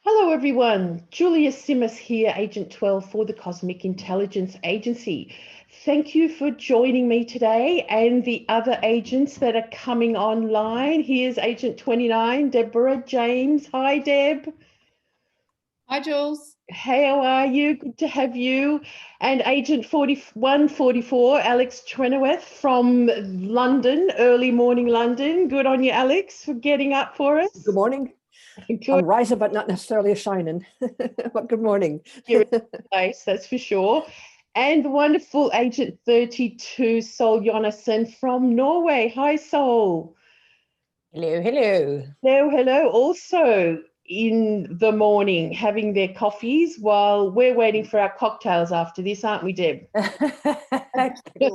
Hello, everyone. Julija Simas here, Agent 12 for the Cosmic Intelligence Agency. Thank you for joining me today and the other agents that are coming online. Here's Agent 29, Deborah James. Hi, Deb. Hi, Jules. Hey, how are you? Good to have you. And Agent 4144, Alex Trenoweth from London, early morning London. Good on you, Alex, for getting up for us. Good morning. Good. I'm rising, but not necessarily shining. But good morning. You're in the place, that's for sure. And the wonderful Agent 32, Sol Jonassen from Norway. Hi, Sol. Hello, hello. Hello, hello. Also in the morning, having their coffees while we're waiting for our cocktails after this, aren't we, Deb?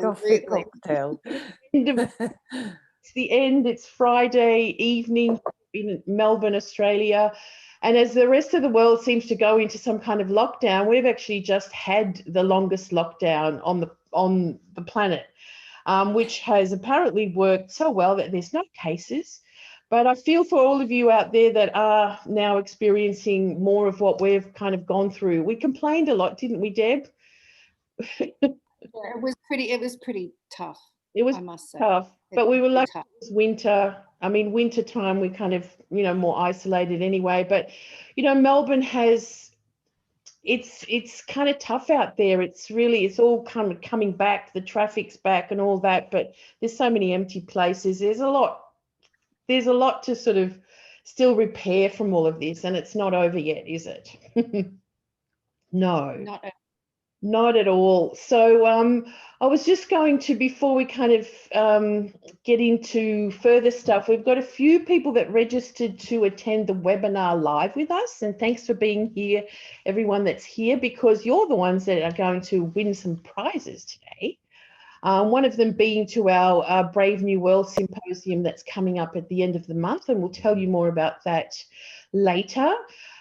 Coffee cocktail. It's the end. It's Friday evening in Melbourne, Australia. And as the rest of the world seems to go into some kind of lockdown, we've actually just had the longest lockdown on the planet, which has apparently worked so well that there's no cases. But I feel for all of you out there that are now experiencing more of what we've kind of gone through. We complained a lot, didn't we, Deb? Yeah, it was pretty tough. It was I must say. tough, but we were lucky tough. it was winter. I mean, winter time, we kind of, more isolated anyway. But, Melbourne has, it's kind of tough out there. It's all kind of coming back. The traffic's back and all that. But there's so many empty places. There's a lot to sort of still repair from all of this. And it's not over yet, is it? No. Not at all. So I was just going to, before we kind of get into further stuff, we've got a few people that registered to attend the webinar live with us. And thanks for being here, everyone that's here, because you're the ones that are going to win some prizes today. One of them being to our Brave New World Symposium that's coming up at the end of the month. And we'll tell you more about that later.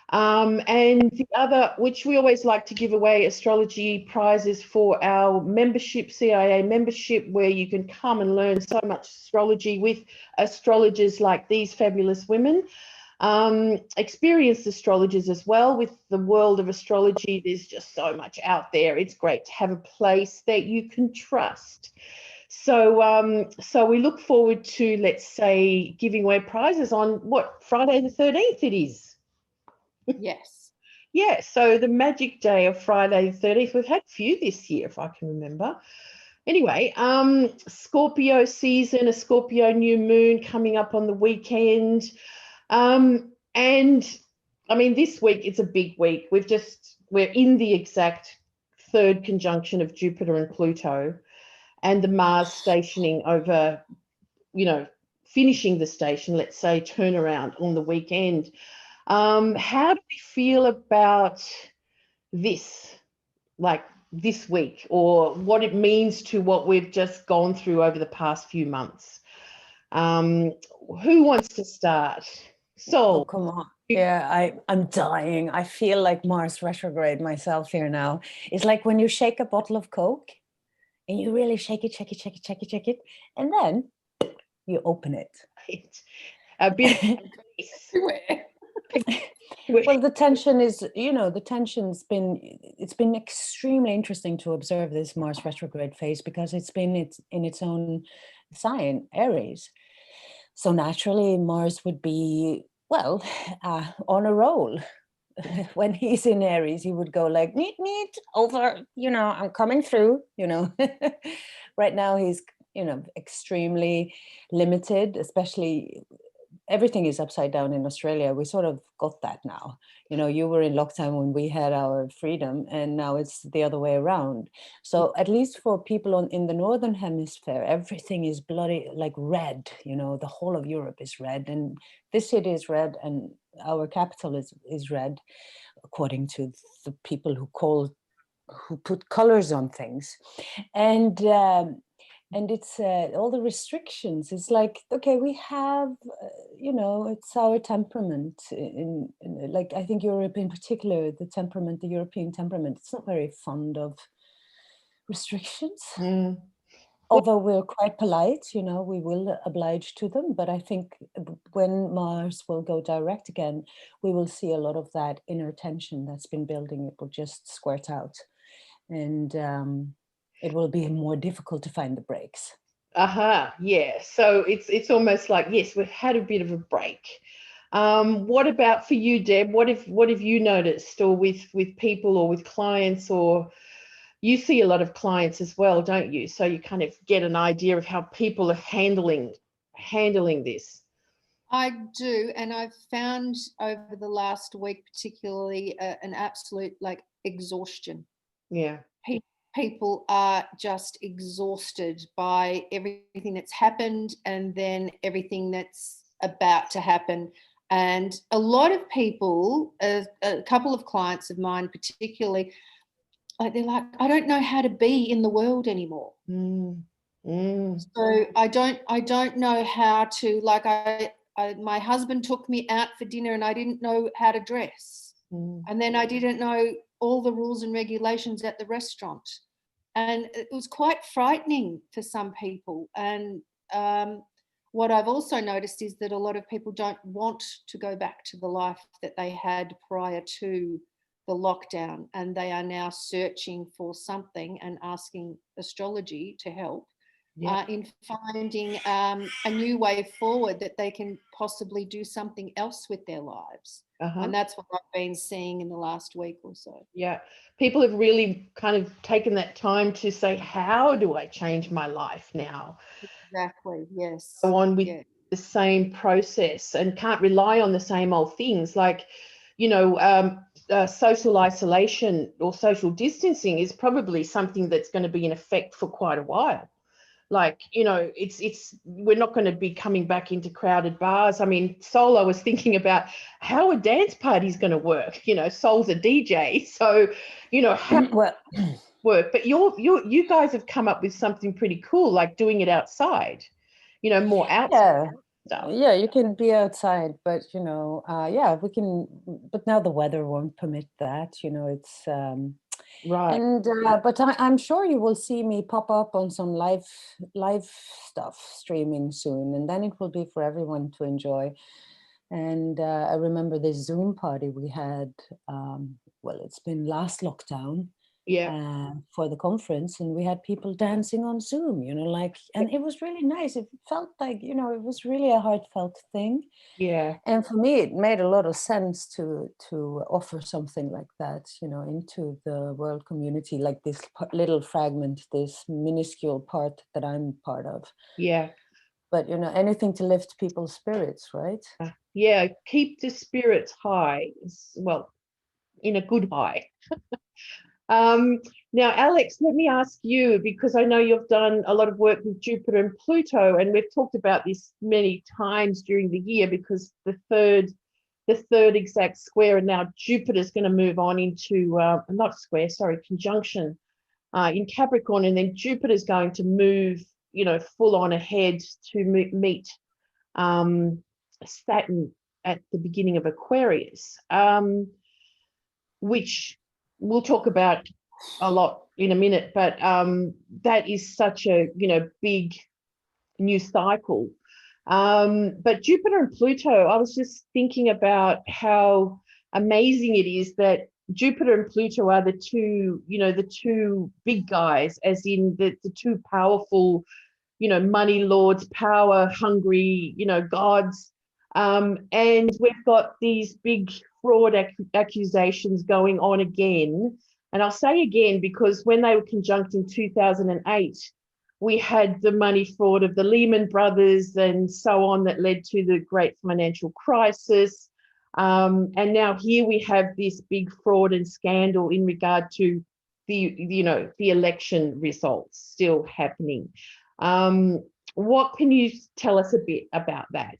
And the other, which we always like to give away astrology prizes for our membership, CIA membership, where you can come and learn so much astrology with astrologers like these fabulous women. Experienced astrologers as well. With the world of astrology, there's just so much out there. It's great to have a place that you can trust. So we look forward to, let's say, giving away prizes on what, Friday the 13th it is. Yes. Yeah, so the magic day of Friday the 13th. We've had a few this year, if I can remember. Anyway, Scorpio season, a Scorpio new moon coming up on the weekend. And I mean, this week, it's a big week. We're in the exact third conjunction of Jupiter and Pluto, and the Mars stationing over, finishing the station, let's say, turnaround on the weekend. How do we feel about this, like this week, or what it means to what we've just gone through over the past few months? Who wants to start? Sol. Oh, come on. Yeah, I'm dying. I feel like Mars retrograde myself here now. It's like when you shake a bottle of Coke and you really shake it, and then you open it. A bit Well, the tension is, the tension's it's been extremely interesting to observe this Mars retrograde phase, because it's been in its own sign, Aries. So naturally, Mars would be, well, on a roll. When he's in Aries, he would go like, neat, over, I'm coming through, Right now, he's, extremely limited, especially everything is upside down in Australia. We sort of got that now. You were in lockdown when we had our freedom, and now it's the other way around. So at least for people in the Northern Hemisphere, everything is bloody like red. The whole of Europe is red, and this city is red, and our capital is red, according to the people who put colors on things. And it's all the restrictions. It's like, okay, we have, it's our temperament. Like, I think Europe in particular, the European temperament, it's not very fond of restrictions. although we're quite polite, you know, we will oblige to them. But I think when Mars will go direct again, we will see a lot of that inner tension that's been building. It will just squirt out, and it will be more difficult to find the breaks. Yeah. So it's almost like, yes, we've had a bit of a break. What about for you, Deb? What have you noticed, or with people, or with clients, or you see a lot of clients as well, don't you? So you kind of get an idea of how people are handling this. I do, and I've found over the last week particularly an absolute like exhaustion. Yeah. People are just exhausted by everything that's happened and then everything that's about to happen. And a lot of people, a couple of clients of mine particularly, like they're like, I don't know how to be in the world anymore. So I don't know how to, like, my husband took me out for dinner and I didn't know how to dress. And then I didn't know all the rules and regulations at the restaurant. And it was quite frightening for some people. And what I've also noticed is that a lot of people don't want to go back to the life that they had prior to the lockdown, and they are now searching for something and asking astrology to help in finding a new way forward, that they can possibly do something else with their lives. And that's what I've been seeing in the last week or so. Yeah, people have really kind of taken that time to say, how do I change my life now? Exactly, yes. Go on with the same process and can't rely on the same old things. Like, you know, social isolation or social distancing is probably something that's going to be in effect for quite a while. Like, you know, we're not going to be coming back into crowded bars. I mean, Sol, I was thinking about how a dance party is going to work. You know, Sol's a DJ, so, you know, how work. But you guys have come up with something pretty cool, like doing it outside, you know, more outside stuff. Yeah, you can be outside, but, you know, we can, but now the weather won't permit that, you know, it's, right. And but I'm sure you will see me pop up on some live stuff streaming soon, and then it will be for everyone to enjoy. And I remember this Zoom party we had. Well, it's been last lockdown. For the conference, and we had people dancing on Zoom, you know, like, and it was really nice. It felt like, you know, it was really a heartfelt thing. And for me, it made a lot of sense to offer something like that, you know, into the world community, like this little fragment, this minuscule part that I'm part of. But, you know, anything to lift people's spirits, right? Keep the spirits high. Well, in a good high. Now, Alex, let me ask you, because I know you've done a lot of work with Jupiter and Pluto, and we've talked about this many times during the year, because the third exact square, and now Jupiter's going to move on into conjunction in Capricorn, and then Jupiter's going to move, you know, full on ahead to meet Saturn at the beginning of Aquarius, which we'll talk about a lot in a minute, but that is such a, you know, big new cycle. But Jupiter and Pluto, I was just thinking about how amazing it is that Jupiter and Pluto are the two, you know, the two big guys, as in the two powerful, you know, money lords, power hungry, you know, gods. And we've got these big fraud accusations going on again. And I'll say again, because when they were conjunct in 2008, we had the money fraud of the Lehman Brothers and so on that led to the great financial crisis. And now here we have this big fraud and scandal in regard to the election results still happening. What can you tell us a bit about that?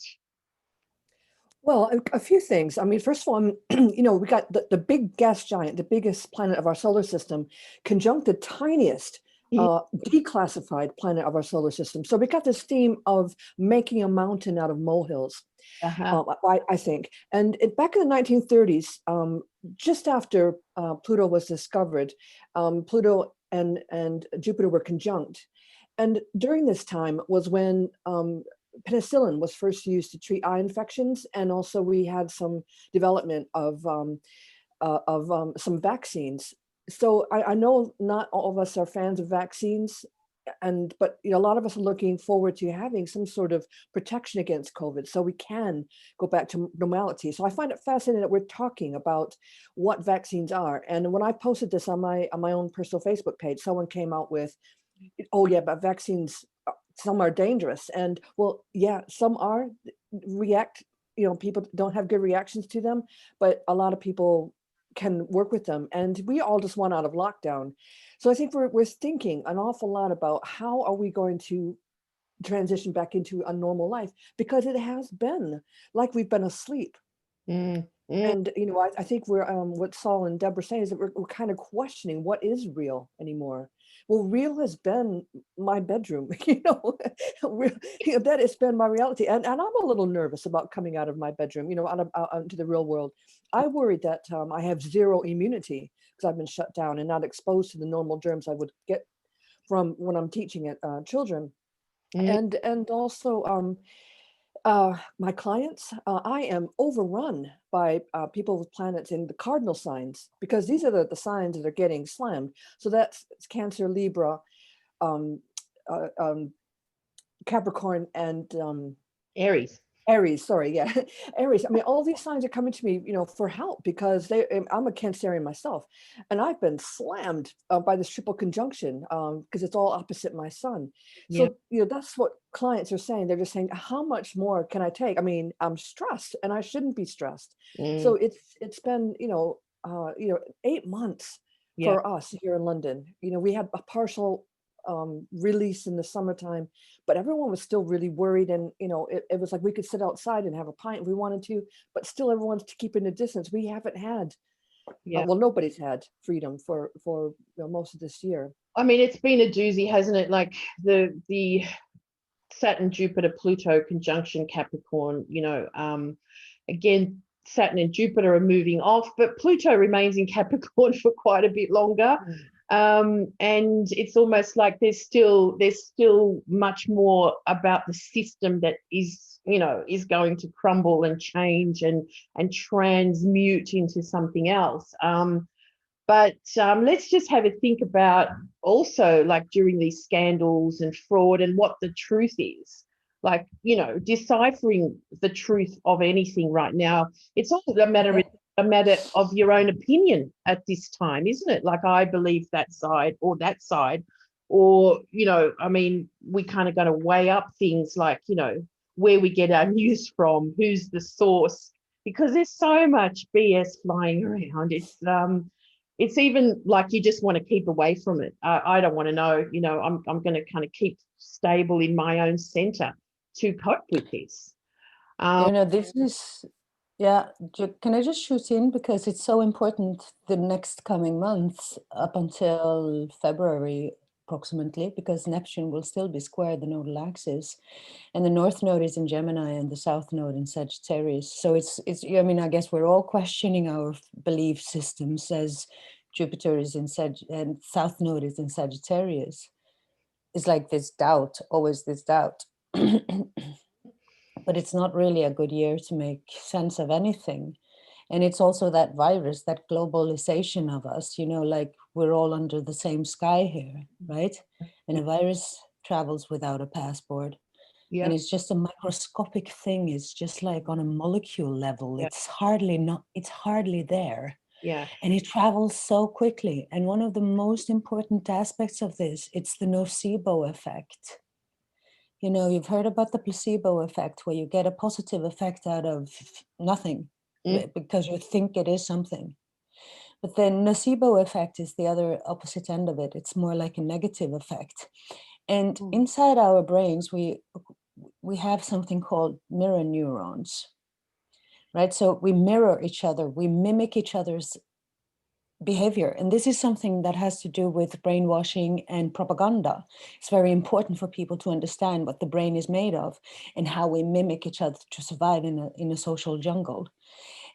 Well, a few things. I mean, first of all, you know, we got the big gas giant, the biggest planet of our solar system, conjunct the tiniest declassified planet of our solar system. So we got this theme of making a mountain out of molehills, I think. And back in the 1930s, just after Pluto was discovered, Pluto and Jupiter were conjunct. And during this time was when penicillin was first used to treat eye infections, and also we had some development of some vaccines. So I know not all of us are fans of vaccines, but a lot of us are looking forward to having some sort of protection against COVID, so we can go back to normality. So I find it fascinating that we're talking about what vaccines are. And when I posted this on my own personal Facebook page, someone came out with, "Oh yeah, but vaccines, some are dangerous." And well, yeah, some are people don't have good reactions to them, but a lot of people can work with them, and we all just want out of lockdown. So I think we're thinking an awful lot about how are we going to transition back into a normal life, because it has been like we've been asleep. And I think we're what Saul and Deborah say is that we're kind of questioning what is real anymore. Well, real has been my bedroom, that has been my reality. And I'm a little nervous about coming out of my bedroom, out into the real world. I worried that I have zero immunity because I've been shut down and not exposed to the normal germs I would get from when I'm teaching at children. And also my clients, I am overrun by people with planets in the cardinal signs, because these are the signs that are getting slammed. So that's Cancer, Libra, Capricorn, and Aries. Aries, sorry, yeah, Aries. I mean, all these signs are coming to me, for help, because I'm a Cancerian myself, and I've been slammed by this triple conjunction because it's all opposite my sun. So, that's what clients are saying. They're just saying, how much more can I take? I mean, I'm stressed, and I shouldn't be stressed. So it's been, 8 months for us here in London. We had a partial release in the summertime, but everyone was still really worried, and it was like we could sit outside and have a pint if we wanted to, but still everyone's keeping a distance. We haven't had well, nobody's had freedom for most of this year. I mean, it's been a doozy, hasn't it? Like the Saturn, Jupiter, Pluto conjunction Capricorn, again, Saturn and Jupiter are moving off, but Pluto remains in Capricorn for quite a bit longer. And it's almost like there's still much more about the system that is going to crumble and change and transmute into something else. But let's just have a think about also, like, during these scandals and fraud and what the truth is. Like, deciphering the truth of anything right now, it's all a matter of your own opinion at this time, isn't it? Like, I believe that side, or I mean, we kind of got to weigh up things like, where we get our news from, who's the source, because there's so much BS flying around. It's even like you just want to keep away from it. I don't want to know, I'm going to kind of keep stable in my own center to cope with this. This is, can I just shoot in, because it's so important the next coming months up until February approximately, because Neptune will still be square the nodal axis, and the North Node is in Gemini and the South Node in Sagittarius. So it's I mean, I guess we're all questioning our belief systems, as Jupiter is in and South Node is in Sagittarius. It's like this doubt, always this doubt. But it's not really a good year to make sense of anything. And it's also that virus, that globalization of us, like we're all under the same sky here, right? And a virus travels without a passport. And it's just a microscopic thing. It's just like on a molecule level. It's hardly there. And it travels so quickly. And one of the most important aspects of this, it's the nocebo effect. You've heard about the placebo effect, where you get a positive effect out of nothing because you think it is something. But the nocebo effect is the other opposite end of it. It's more like a negative effect. And inside our brains, we have something called mirror neurons, right? So we mirror each other, we mimic each other's behavior. And this is something that has to do with brainwashing and propaganda. It's very important for people to understand what the brain is made of and how we mimic each other to survive in a social jungle.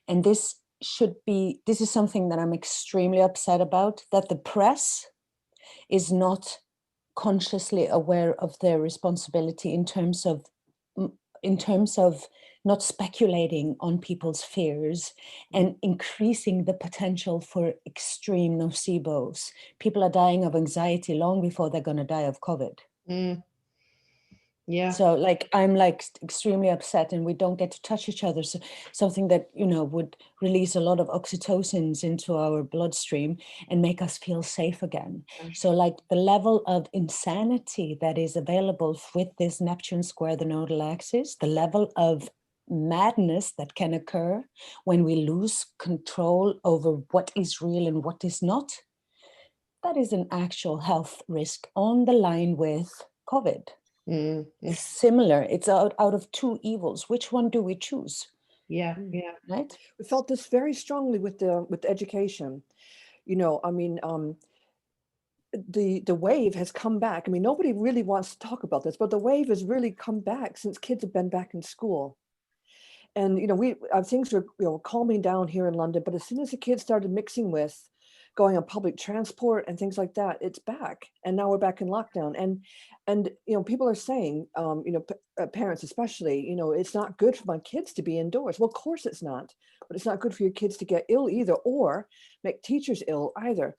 And this is something that I'm extremely upset about, that the press is not consciously aware of their responsibility in terms of not speculating on people's fears and increasing the potential for extreme nocebos. People are dying of anxiety long before they're going to die of COVID. Yeah. So like, I'm like extremely upset and we don't get to touch each other. So something that, you know, would release a lot of oxytocins into our bloodstream and make us feel safe again. So like the level of insanity that is available with this Neptune square, the nodal axis, the level of madness that can occur when we lose control over what is real and what is not, that is an actual health risk on the line with COVID. It's similar. It's out of two evils. Which one do we choose? Yeah. Right. We felt this very strongly with education. You know, I mean, the wave has come back. I mean, nobody really wants to talk about this, but the wave has really come back since kids have been back in school. And you know, things were calming down here in London, but as soon as the kids started mixing with going on public transport and things like that, it's back. And now we're back in lockdown. And you know, people are saying, parents especially, you know, it's not good for my kids to be indoors. Well, of course it's not, but it's not good for your kids to get ill either, or make teachers ill either.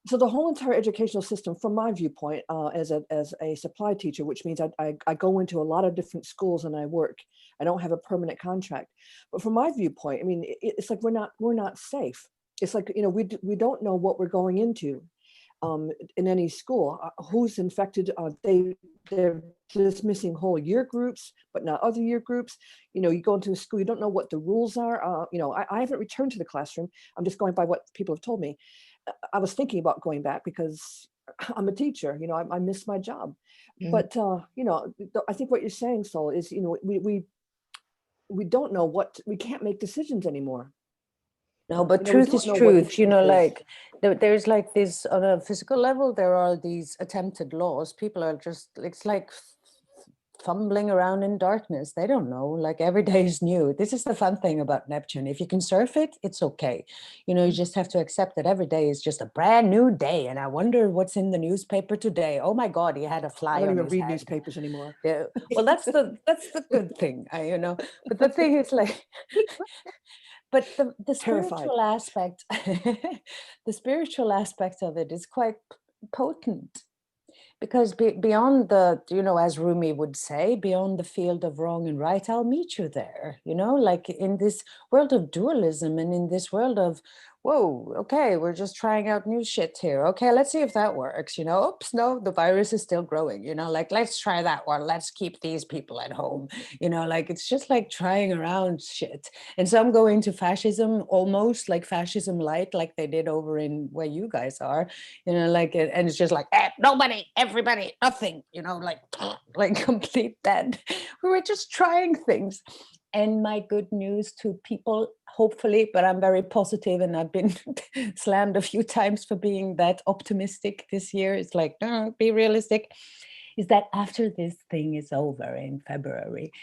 So the whole entire educational system, from my viewpoint, as a supply teacher, which means I go into a lot of different schools and I work. I don't have a permanent contract, but from my viewpoint, I mean, it's like we're not safe. It's like, you know, we don't know what we're going into in any school. Who's infected? They're dismissing whole year groups, but not other year groups. You know, you go into a school, you don't know what the rules are. You know, I haven't returned to the classroom. I'm just going by what people have told me. I was thinking about going back because I'm a teacher. You know, I miss my job. But you know, I think what you're saying, Sol, is, you know, we don't know we can't make decisions anymore. No, but truth is truth, you know, like there's like this on a physical level, there are these attempted laws. People are just, it's like fumbling around in darkness. They don't know, like every day is new. This is the fun thing about Neptune. If you can surf it, it's okay. You know, you just have to accept that every day is just a brand new day. And I wonder what's in the newspaper today. Oh my God, he had a fly. I don't on even his read head. newspapers anymore. Yeah, well, that's the good thing, you know. But the thing is, like, but the spiritual aspect, the spiritual aspect of it is quite potent, because beyond the, you know, as Rumi would say, beyond the field of wrong and right, I'll meet you there, you know, like in this world of dualism and in this world of, whoa, okay, we're just trying out new shit here. Okay, let's see if that works, you know. Oops, no, the virus is still growing, you know, like, let's try that one. Let's keep these people at home, you know, like, it's just like trying around shit. And some go into fascism, almost like fascism light, like they did over in where you guys are, you know, like, and it's just like, nobody, everybody, nothing, you know, like complete dead. We were just trying things. And my good news to people, hopefully, but I'm very positive, and I've been slammed a few times for being that optimistic this year. It's like, no, be realistic, is that after this thing is over in February,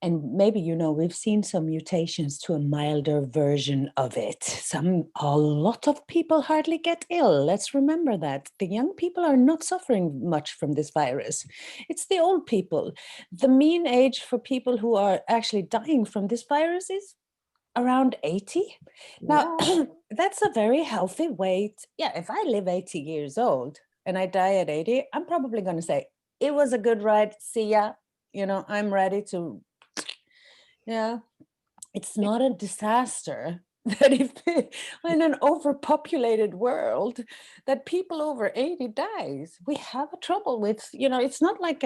and maybe, you know, we've seen some mutations to a milder version of it. A lot of people hardly get ill. Let's remember that. The young people are not suffering much from this virus. It's the old people. The mean age for people who are actually dying from this virus is around 80. Now, that's a very healthy weight. Yeah, if I live 80 years old and I die at 80, I'm probably going to say, it was a good ride. See ya. You know, I'm ready to. Yeah, it's not a disaster that if in an overpopulated world that people over 80 dies. We have a trouble with, you know, it's not like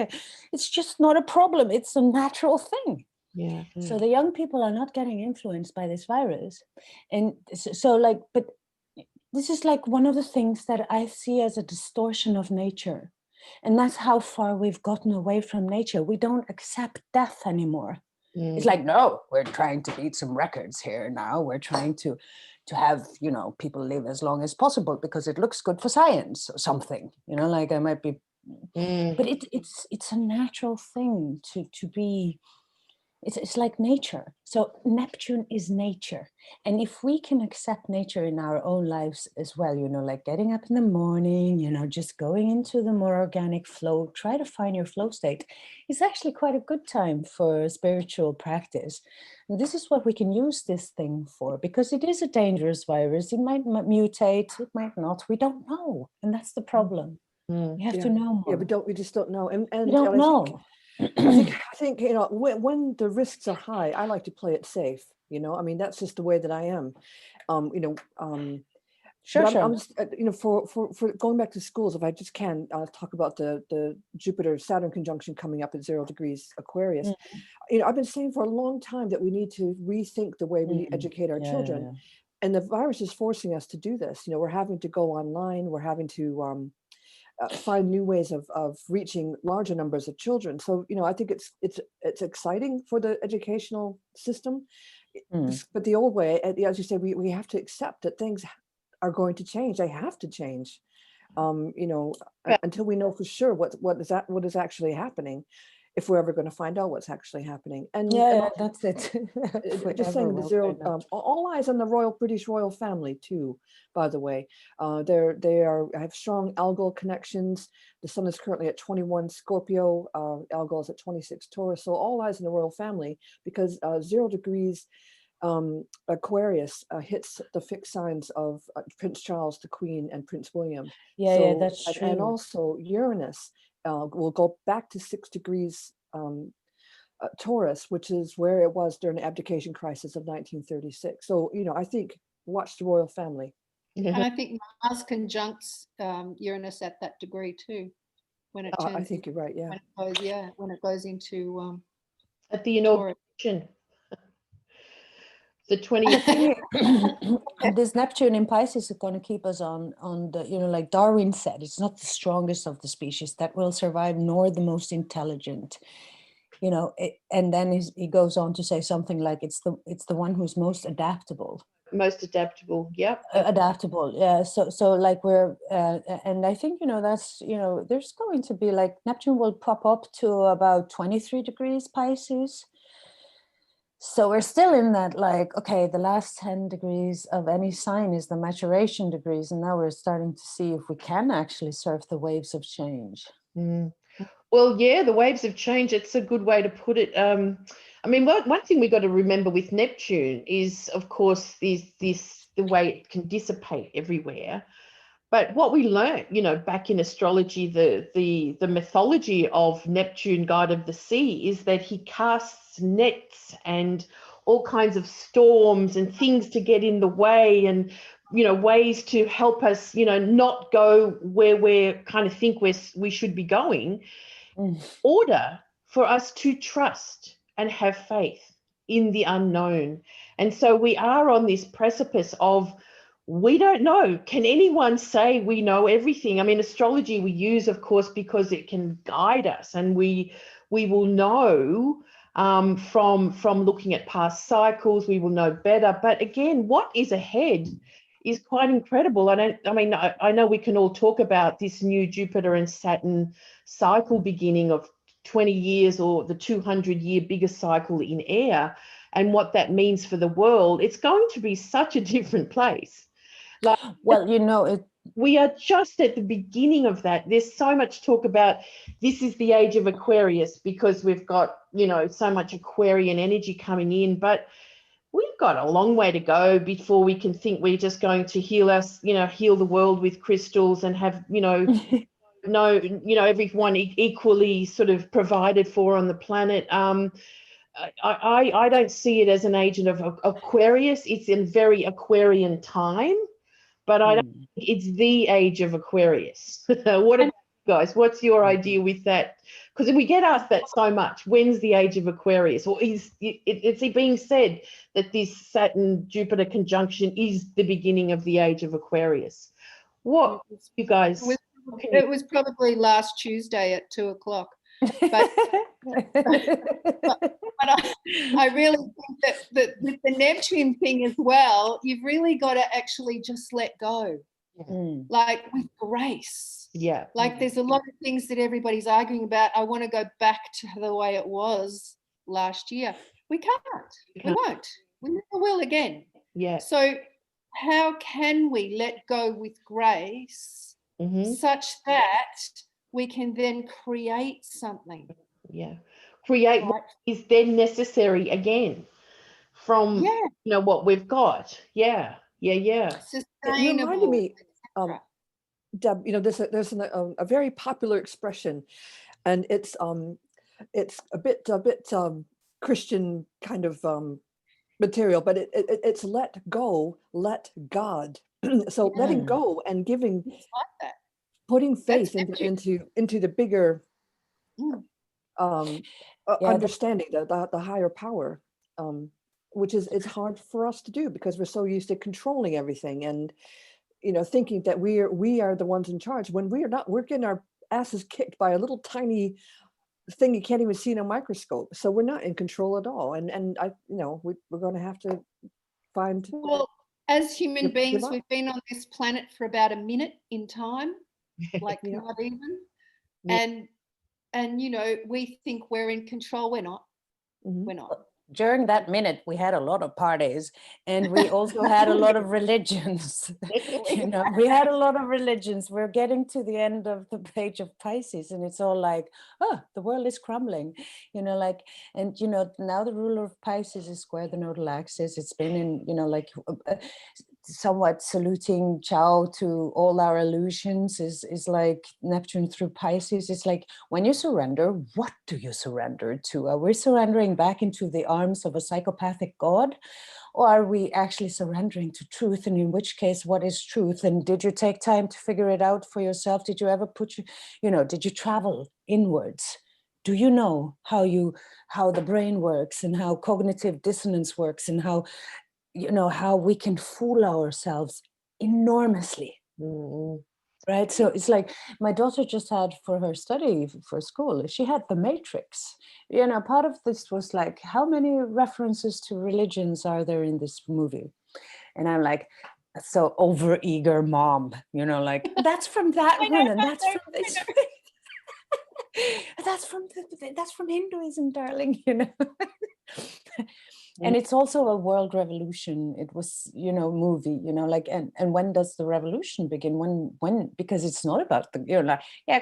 it's just not a problem. It's a natural thing. Yeah. So the young people are not getting influenced by this virus. And so like, but this is like one of the things that I see as a distortion of nature. And that's how far we've gotten away from nature. We don't accept death anymore. It's like, no, we're trying to beat some records here now. We're trying to have, you know, people live as long as possible because it looks good for science or something, you know, like I might be, but it's a natural thing to be it's like nature. So Neptune is nature. And if we can accept nature in our own lives as well, you know, like getting up in the morning, you know, just going into the more organic flow, try to find your flow state, is actually quite a good time for spiritual practice. And this is what we can use this thing for, because it is a dangerous virus. It might mutate, it might not. We don't know. And that's the problem. We have to know more. Yeah, we just don't know. And we don't know. I think, you know, when the risks are high, I like to play it safe. You know, I mean, that's just the way that I am. You know, Sure, but sure. I'm just, you know, for going back to schools, if I just can talk about the Jupiter-Saturn conjunction coming up at 0 degrees Aquarius. You know, I've been saying for a long time that we need to rethink the way we educate our children. And the virus is forcing us to do this. You know, we're having to go online. We're having to find new ways of reaching larger numbers of children. So, you know, I think it's exciting for the educational system. But the old way, as you say, we have to accept that things are going to change. They have to change. You know, until we know for sure what is actually happening, if we're ever going to find out what's actually happening. And that's it. Just saying the zero, all eyes on the British royal family too, by the way. They have strong algal connections. The sun is currently at 21 Scorpio, algal is at 26 Taurus. So all eyes on the royal family, because 0 degrees Aquarius hits the fixed signs of Prince Charles, the Queen, and Prince William. Yeah, that's true. And also Uranus will go back to 6 degrees Taurus, which is where it was during the abdication crisis of 1936. So, you know, I think watch the royal family. And I think Mars conjuncts Uranus at that degree too, when it turns. I think you're right. Yeah. When it goes into at the inauguration. The 20th. And this Neptune in Pisces is going to keep us on the, you know, like Darwin said, it's not the strongest of the species that will survive, nor the most intelligent, you know. And then he goes on to say something like it's the one who's most adaptable. Most adaptable, yep. Adaptable, yeah. So like we're, and I think, you know, that's, you know, there's going to be like Neptune will pop up to about 23 degrees Pisces. So we're still in that, like, okay, the last 10 degrees of any sign is the maturation degrees. And now we're starting to see if we can actually surf the waves of change. Well, yeah, the waves of change, it's a good way to put it. I mean, one thing we got to remember with Neptune is, of course, the way it can dissipate everywhere. But what we learned, you know, back in astrology, the mythology of Neptune, god of the sea, is that he casts nets and all kinds of storms and things to get in the way, and, you know, ways to help us, you know, not go where we kind of think we should be going, order for us to trust and have faith in the unknown. And so we are on this precipice of, we don't know. Can anyone say we know everything? I mean, astrology we use, of course, because it can guide us, and we will know from looking at past cycles. We will know better. But again, what is ahead is quite incredible. I know we can all talk about this new Jupiter and Saturn cycle beginning of 20 years, or the 200-year biggest cycle in air, and what that means for the world. It's going to be such a different place. Like, well, you know, we are just at the beginning of that. There's so much talk about this is the age of Aquarius because we've got, you know, so much Aquarian energy coming in, but we've got a long way to go before we can think we're just going to heal the world with crystals and have, you know, everyone equally sort of provided for on the planet. I don't see it as an agent of Aquarius. It's in very Aquarian time, but I don't think it's the age of Aquarius. What about you guys? What's your idea with that? Because we get asked that so much. When's the age of Aquarius? Or it's being said that this Saturn-Jupiter conjunction is the beginning of the age of Aquarius. What, you guys? It was probably last Tuesday at 2:00. But I really think that with the Neptune thing as well, you've really got to actually just let go, like with grace. Yeah. Like there's a lot of things that everybody's arguing about. I want to go back to the way it was last year. We can't. We won't. We never will again. Yeah. So how can we let go with grace such that we can then create something? Yeah. Create what is then necessary again from what we've got. Yeah. Sustainable. You reminded me, Deb, there's a very popular expression, and it's a bit Christian kind of material, but it's let go, let God. So letting go and giving, putting faith into the bigger understanding, the higher power, which is, it's hard for us to do because we're so used to controlling everything and thinking that we are the ones in charge when we are not. We're getting our asses kicked by a little tiny thing you can't even see in a microscope. So we're not in control at all. And I, we're going to have to find. Well, as human beings, we've been on this planet for about a minute in time, like not even. And we think we're in control. We're not. We're not. During that minute, we had a lot of parties, and we also had a lot of religions. We had a lot of religions. We're getting to the end of the page of Pisces, and it's all like, oh, the world is crumbling, and now the ruler of Pisces is square the nodal axis. It's been in, somewhat saluting ciao to all our illusions is like Neptune through Pisces. It's like, when you surrender, what do you surrender to? Are we surrendering back into the arms of a psychopathic god, or are we actually surrendering to truth? And in which case, what is truth? And did you take time to figure it out for yourself? Did you ever did you travel inwards? Do you know how the brain works and how cognitive dissonance works and how we can fool ourselves enormously, right? So it's like, my daughter just had, for her study for school, she had the Matrix. Part of this was like, how many references to religions are there in this movie? And I'm like, so over-eager mom, that's from that one, and that's from this. That's from Hinduism, darling, And it's also a world revolution. It was, movie, and when does the revolution begin? When, because it's not about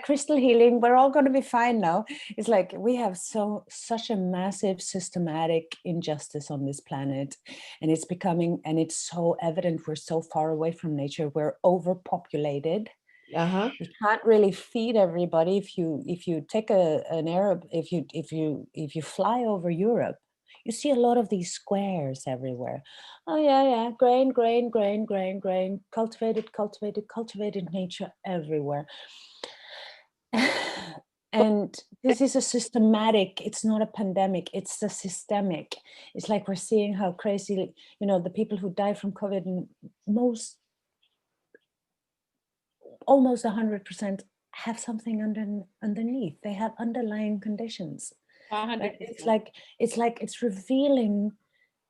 crystal healing, we're all going to be fine now. It's like, we have such a massive systematic injustice on this planet, and it's so evident. We're so far away from nature. We're overpopulated. You can't really feed everybody. If you take an Arab, if you fly over Europe, you see a lot of these squares everywhere. Oh yeah, grain, cultivated nature everywhere. And this is a systematic, it's not a pandemic, it's a systemic. It's like, we're seeing how crazy, the people who die from COVID, almost 100% have something underneath. They have underlying conditions. Right? It's revealing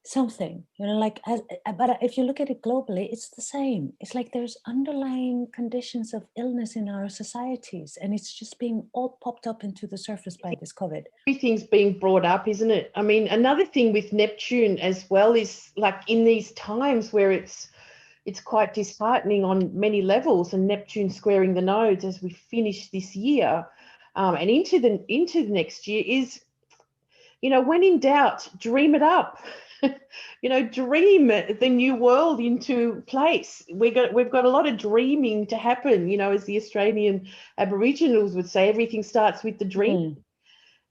something, but if you look at it globally, it's the same. It's like there's underlying conditions of illness in our societies, and it's just being all popped up into the surface by this COVID. Everything's being brought up, isn't it? I mean, another thing with Neptune as well is, like, in these times where it's quite disheartening on many levels, and Neptune squaring the nodes as we finish this year and into the next year is, when in doubt, dream it up. Dream the new world into place. We've got a lot of dreaming to happen. As the Australian Aboriginals would say, everything starts with the dream.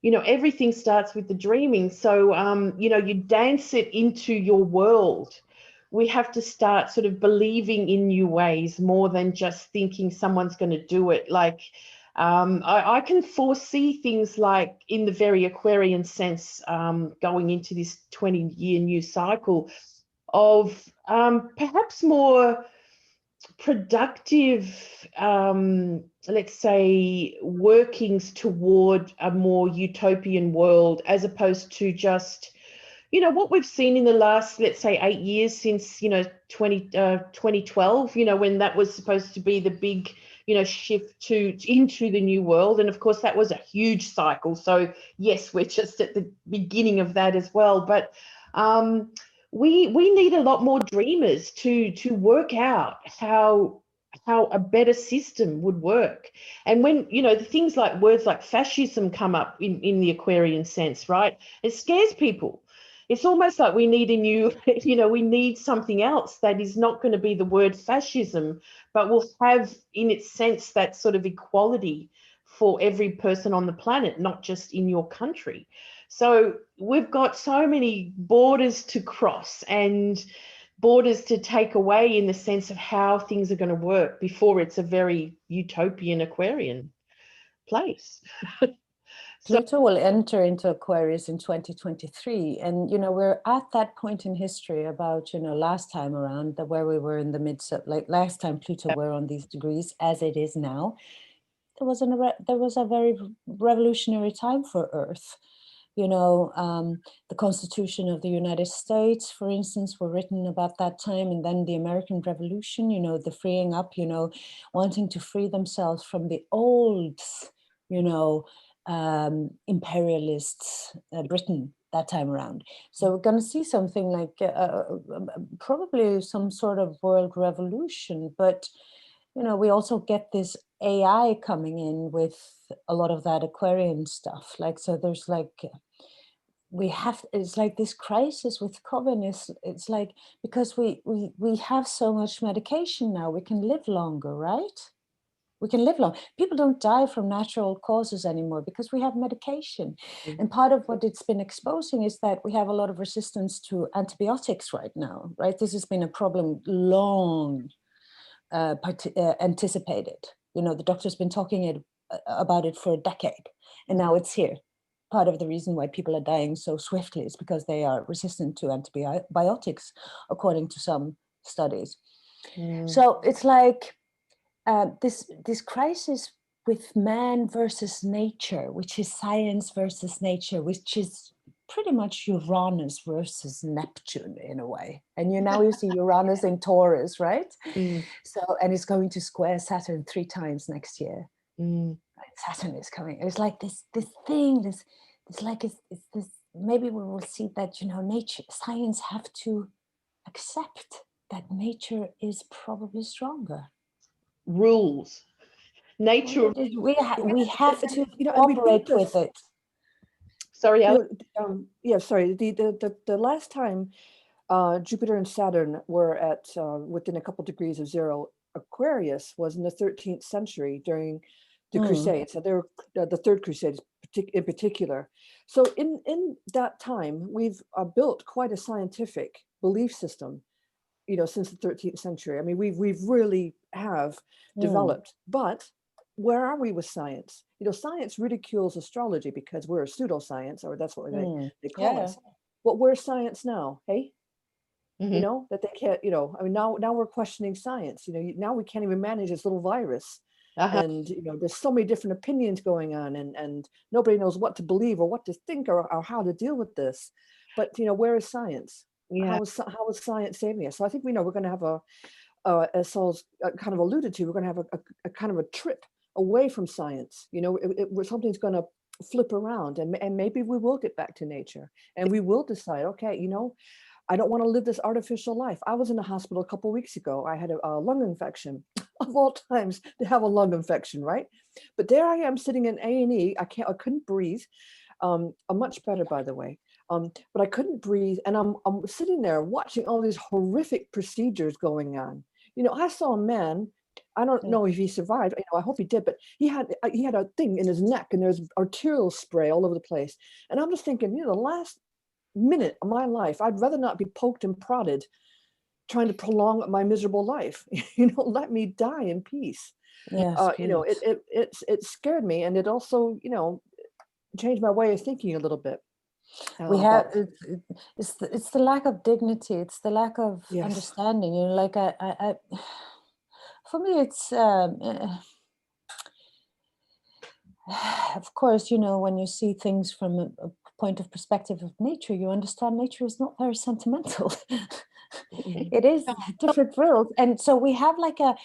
Everything starts with the dreaming. So you dance it into your world. We have to start sort of believing in new ways more than just thinking someone's going to do it. Like, I can foresee things like, in the very Aquarian sense, going into this 20-year new cycle of perhaps more productive, let's say, workings toward a more utopian world, as opposed to just you know, what we've seen in the last, let's say, 8 years since, you know, 2012, you know, when that was supposed to be the big, you know, shift into the new world. And of course, that was a huge cycle. So yes, we're just at the beginning of that as well. But we need a lot more dreamers to work out how a better system would work. And when, you know, the things like words like fascism come up in the Aquarian sense, right? It scares people. It's almost like we need a new, you know, we need something else that is not going to be the word fascism, but will have in its sense that sort of equality for every person on the planet, not just in your country. So we've got so many borders to cross and borders to take away in the sense of how things are going to work before it's a very utopian Aquarian place. Pluto will enter into Aquarius in 2023. And, you know, we're at that point in history about, you know, last time around, where we were in the midst of, like last time Pluto were on these degrees as it is now. There was a very revolutionary time for Earth. You know, the Constitution of the United States, for instance, were written about that time. And then the American Revolution, you know, the freeing up, you know, wanting to free themselves from the old, you know, imperialist Britain that time around. So we're going to see something like probably some sort of world revolution. But, you know, we also get this AI coming in with a lot of that Aquarian stuff. Like, so there's like, it's like this crisis with COVID it's like, because we have so much medication now, we can live longer, right? We can live long. People don't die from natural causes anymore because we have medication. And part of what it's been exposing is that we have a lot of resistance to antibiotics right now, right? This has been a problem long anticipated. You know, the doctor's been talking about it for a decade, and now it's here. Part of the reason why people are dying so swiftly is because they are resistant to antibiotics, according to some studies. So it's like this crisis with man versus nature, which is science versus nature, which is pretty much Uranus versus Neptune in a way. And you see Uranus in Taurus, right? So, and it's going to square Saturn 3 times next year. Saturn is coming. It's like this thing, this like it's this. Maybe we will see that, you know, nature, science have to accept that nature is probably stronger. Rules, nature. We have to, you know, cooperate with it. Sorry, Alex. Yeah, sorry. The last time Jupiter and Saturn were at within a couple degrees of zero, Aquarius was in the 13th century during the Crusades. So they were the Third Crusade in particular. So in that time, we've built quite a scientific belief system, you know, since the 13th century. I mean, we've really have developed. But where are we with science? You know, science ridicules astrology because we're a pseudoscience, or that's what they call us. But where's science now? Hey, you know, that they can't. You know, I mean, now we're questioning science. You know, now we can't even manage this little virus. And, you know, there's so many different opinions going on, and nobody knows what to believe or what to think or how to deal with this. But, you know, where is science? How is science saving us? So I think we know we're going to have as Saul's kind of alluded to, we're going to have a kind of a trip away from science. You know, something's going to flip around, and maybe we will get back to nature, and we will decide, okay, you know, I don't want to live this artificial life. I was in the hospital a couple of weeks ago. I had a lung infection. Of all times to have a lung infection, right? But there I am sitting in A&E. I couldn't breathe. I'm much better, by the way. But I couldn't breathe, and I'm sitting there watching all these horrific procedures going on. You know, I saw a man. I don't know if he survived. You know, I hope he did. But he had a thing in his neck, and there's arterial spray all over the place. And I'm just thinking, you know, the last minute of my life, I'd rather not be poked and prodded trying to prolong my miserable life. You know, let me die in peace. Yes, you know, it scared me, and it also, you know, changed my way of thinking a little bit. We have it's the lack of dignity. It's the lack of understanding. You know, like I for me, it's of course, you know, when you see things from a point of perspective of nature, you understand nature is not very sentimental. It is different rules. And so we have like a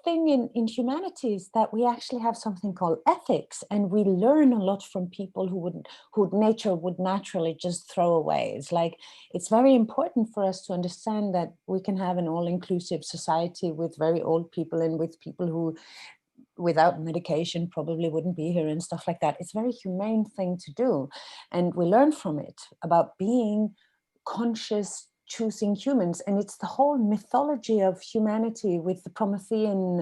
thing in humanities that we actually have something called ethics, and we learn a lot from people who nature would naturally just throw away. It's like, it's very important for us to understand that we can have an all-inclusive society with very old people and with people who without medication probably wouldn't be here and stuff like that. It's a very humane thing to do. And we learn from it about being conscious, choosing humans. And it's the whole mythology of humanity with the Promethean,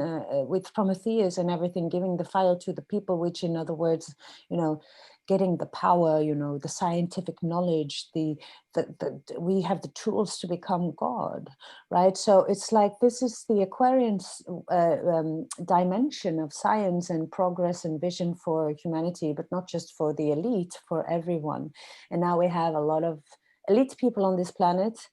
with Prometheus and everything, giving the fire to the people, which in other words, you know, getting the power, you know, the scientific knowledge, we have the tools to become God, right? So it's like, this is the Aquarian dimension of science and progress and vision for humanity, but not just for the elite, for everyone. And now we have a lot of elite people on this planet,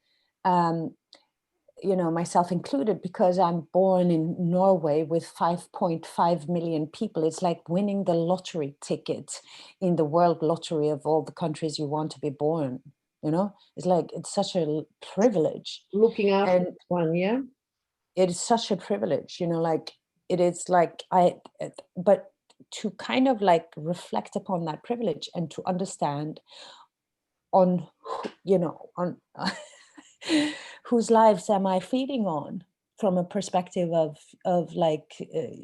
you know, myself included, because I'm born in Norway with 5.5 million people. It's like winning the lottery ticket in the world lottery of all the countries you want to be born. You know, it's like, it's such a privilege. Looking after one, yeah. It is such a privilege, you know, like it is like but to kind of like reflect upon that privilege and to understand on, you know, on whose lives am I feeding on from a perspective of like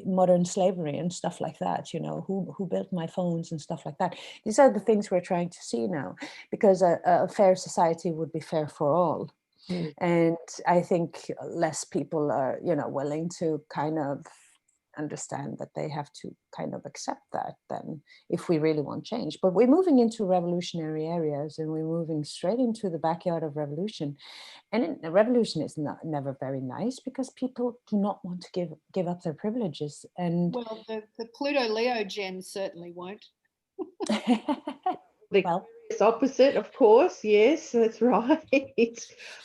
modern slavery and stuff like that, you know, who built my phones and stuff like that. These are the things we're trying to see now, because a fair society would be fair for all. Mm. And I think less people are, you know, willing to kind of understand that they have to kind of accept that then, if we really want change. But we're moving into revolutionary areas, and we're moving straight into the backyard of revolution. And revolution is never very nice, because people do not want to give up their privileges. And well, the Pluto Leo gems certainly won't. Well, it's opposite, of course. Yes, that's right.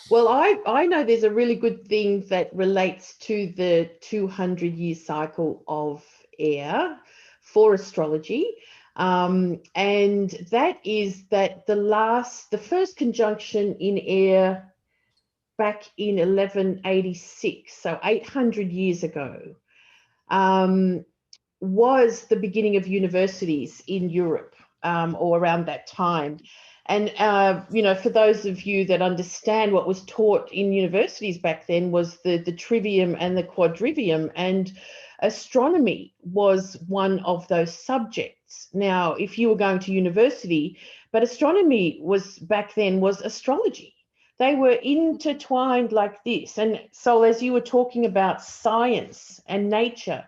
Well, I know there's a really good thing that relates to the 200-year cycle of air for astrology. And that is that the first conjunction in air back in 1186, so 800 years ago, was the beginning of universities in Europe, or around that time. And, you know, for those of you that understand, what was taught in universities back then was the trivium and the quadrivium, and astronomy was one of those subjects. Now, if you were going to university, but astronomy was back then was astrology. They were intertwined like this. And so as you were talking about science and nature,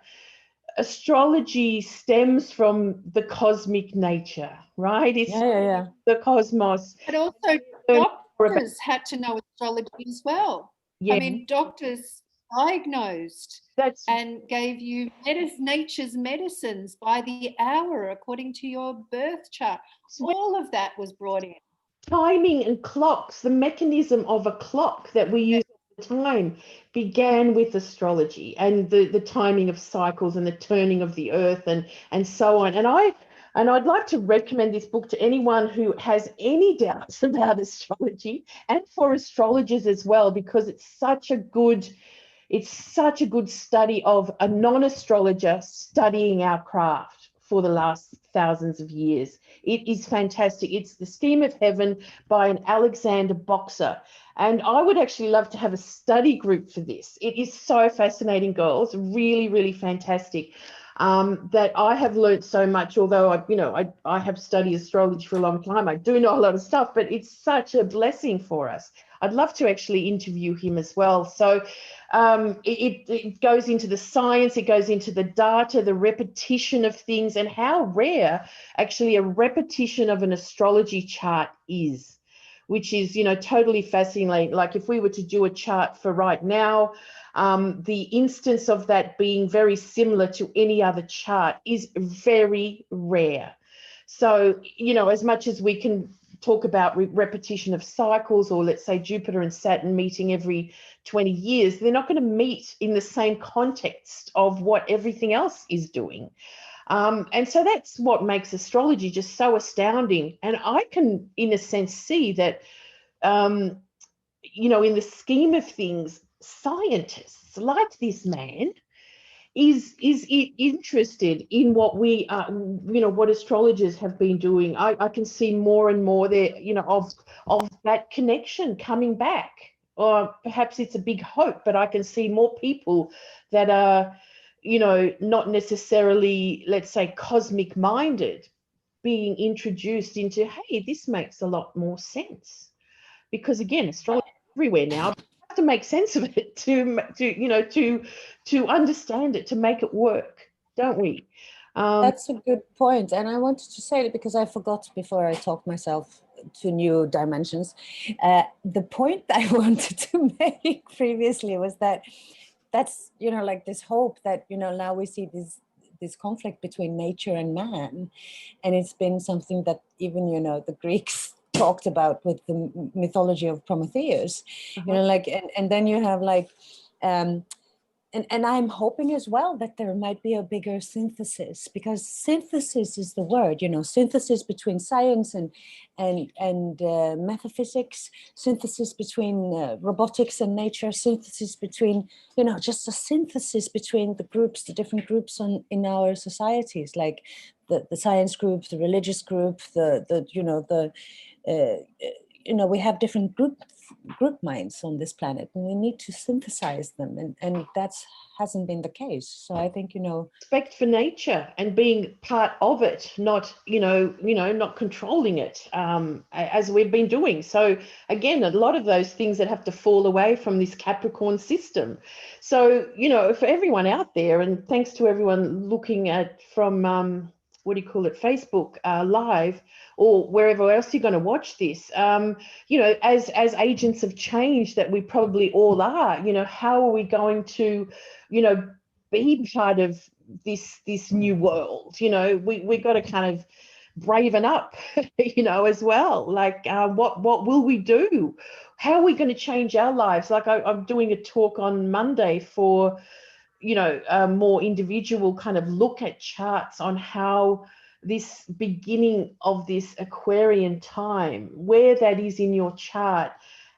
astrology stems from the cosmic nature, right? It's the cosmos. But also doctors had to know astrology as well. Yeah. I mean, doctors diagnosed and gave you nature's medicines by the hour according to your birth chart. All of that was brought in. Timing and clocks, the mechanism of a clock that we use at the time began with astrology, and the timing of cycles and the turning of the earth and so on. And I'd like to recommend this book to anyone who has any doubts about astrology, and for astrologers as well, because it's such a good study of a non-astrologer studying our craft for the last thousands of years. It is fantastic. It's The Scheme of Heaven by an Alexander Boxer. And I would actually love to have a study group for this. It is so fascinating, girls, really, really fantastic. That I have learned so much, although I have studied astrology for a long time. I do know a lot of stuff, but it's such a blessing for us. I'd love to actually interview him as well. So it goes into the science, it goes into the data, the repetition of things, and how rare actually a repetition of an astrology chart is, which is, totally fascinating. Like if we were to do a chart for right now, the instance of that being very similar to any other chart is very rare. So, as much as we can talk about repetition of cycles, or let's say Jupiter and Saturn meeting every 20 years, they're not going to meet in the same context of what everything else is doing. And so that's what makes astrology just so astounding. And I can, in a sense, see that, you know, in the scheme of things, scientists like this man is interested in what we are, you know, what astrologers have been doing. I can see more and more there, you know, of that connection coming back. Or perhaps it's a big hope, but I can see more people that are, you know, not necessarily, let's say, cosmic minded, being introduced into, hey, this makes a lot more sense. Because again, astrology is everywhere now. You have to make sense of it to you know, to understand it, to make it work, don't we? That's a good point. And I wanted to say it because I forgot before I talked myself to new dimensions. The point that I wanted to make previously was that that's, you know, like this hope that, you know, now we see this conflict between nature and man. And it's been something that even, you know, the Greeks talked about with the mythology of Prometheus, you know, like, and then you have like, and I'm hoping as well that there might be a bigger synthesis, because synthesis is the word, you know, synthesis between science and metaphysics, synthesis between robotics and nature, synthesis between, you know, just a synthesis between the groups, the different groups in our societies, like the science group, the religious group, we have different group minds on this planet, and we need to synthesize them, and that hasn't been the case. So I think, you know, respect for nature and being part of it, not not controlling it, as we've been doing. So again, a lot of those things that have to fall away from this Capricorn system. So, you know, for everyone out there, and thanks to everyone looking at from Facebook live, or wherever else you're going to watch this, you know, as agents of change that we probably all are, you know, how are we going to, you know, be part of this new world? You know, we got to kind of braven up, you know, as well. Like, what will we do? How are we going to change our lives? Like, I'm doing a talk on Monday for, you know, a more individual kind of look at charts on how this beginning of this Aquarian time, where that is in your chart,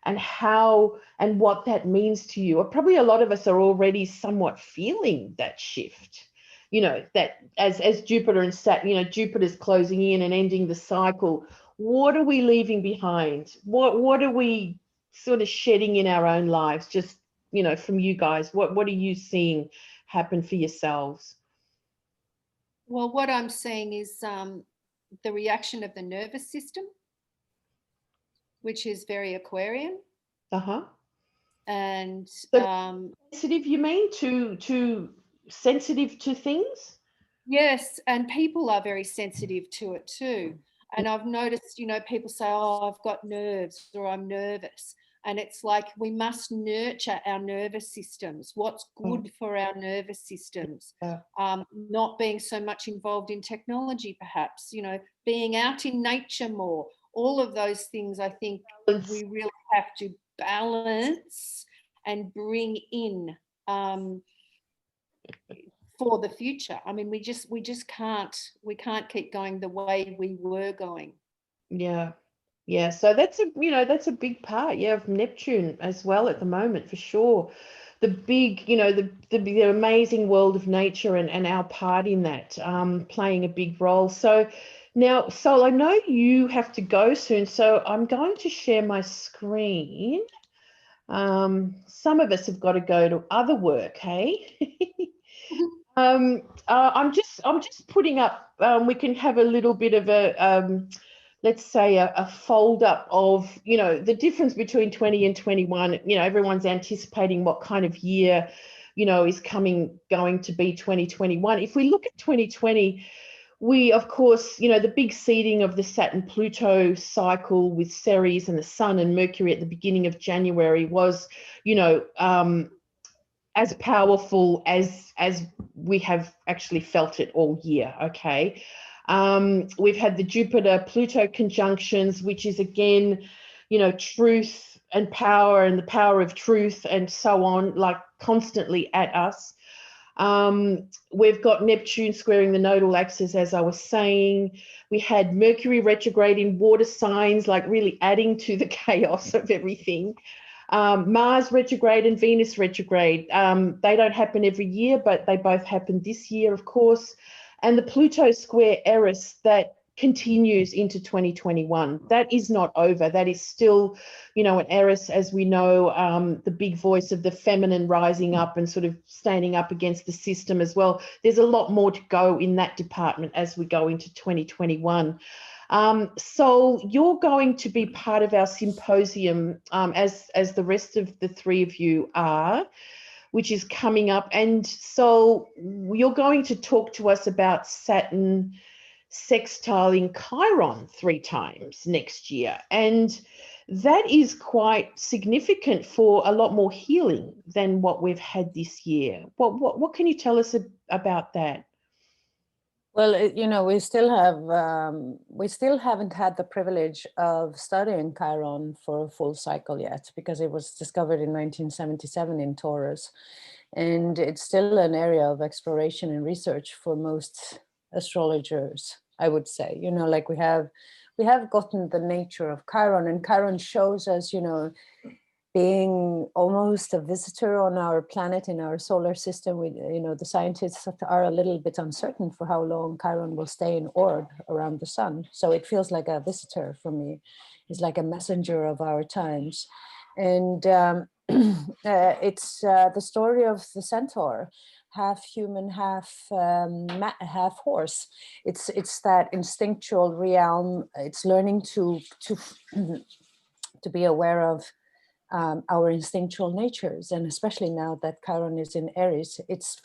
and how and what that means to you. Or probably a lot of us are already somewhat feeling that shift, you know, that as Jupiter and Saturn, you know, Jupiter's closing in and ending the cycle. What are we leaving behind? What are we sort of shedding in our own lives? Just, you know, from you guys, what are you seeing happen for yourselves? Well, what I'm seeing is the reaction of the nervous system, which is very Aquarian. And so sensitive, you mean, to sensitive to things? Yes, and people are very sensitive to it too. And I've noticed, you know, people say, oh, I've got nerves, or I'm nervous. And it's like, we must nurture our nervous systems. What's good for our nervous systems? Not being so much involved in technology, perhaps, you know, being out in nature more. All of those things, I think we really have to balance and bring in for the future. I mean, we just can't keep going the way we were going. Yeah, so that's a big part, of Neptune as well at the moment, for sure. The big, you know, the amazing world of nature and our part in that, playing a big role. So now, Sol, I know you have to go soon, so I'm going to share my screen. Some of us have got to go to other work, hey? I'm just putting up, we can have a little bit of a, let's say a fold up of, you know, the difference between 20 and 21. You know, everyone's anticipating what kind of year, you know, is going to be 2021. If we look at 2020, we, of course, you know, the big seeding of the Saturn-Pluto cycle with Ceres and the Sun and Mercury at the beginning of January was, you know, as powerful as we have actually felt it all year, okay? We've had the Jupiter-Pluto conjunctions, which is, again, you know, truth and power and the power of truth and so on, like constantly at us. We've got Neptune squaring the nodal axis, as I was saying. We had Mercury retrograde in water signs, like really adding to the chaos of everything. Mars retrograde and Venus retrograde. They don't happen every year, but they both happened this year, of course. And the Pluto square Eris that continues into 2021. That is not over. That is still, you know, an Eris, as we know, the big voice of the feminine rising up and sort of standing up against the system as well. There's a lot more to go in that department as we go into 2021. So you're going to be part of our symposium, as the rest of the three of you are, which is coming up. And so you're going to talk to us about Saturn sextiling Chiron 3 times next year. And that is quite significant for a lot more healing than what we've had this year. What can you tell us about that? Well, you know, we still haven't had the privilege of studying Chiron for a full cycle yet, because it was discovered in 1977 in Taurus, and it's still an area of exploration and research for most astrologers, I would say. You know, like we have gotten the nature of Chiron, and Chiron shows us, you know, being almost a visitor on our planet in our solar system. We, you know, the scientists are a little bit uncertain for how long Chiron will stay in orb around the sun. So it feels like a visitor for me. It's like a messenger of our times. And it's the story of the centaur, half human, half horse. It's that instinctual realm. It's learning to be aware of our instinctual natures, and especially now that Chiron is in Aries, it's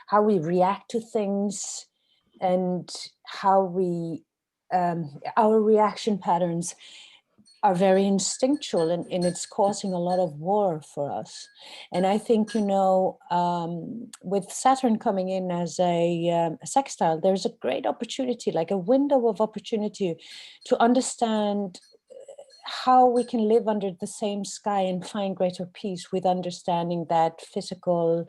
how we react to things, and how we our reaction patterns are very instinctual, and it's causing a lot of war for us. And I think, you know, with Saturn coming in as a sextile, there's a great opportunity, like a window of opportunity, to understand how we can live under the same sky and find greater peace with understanding that physical,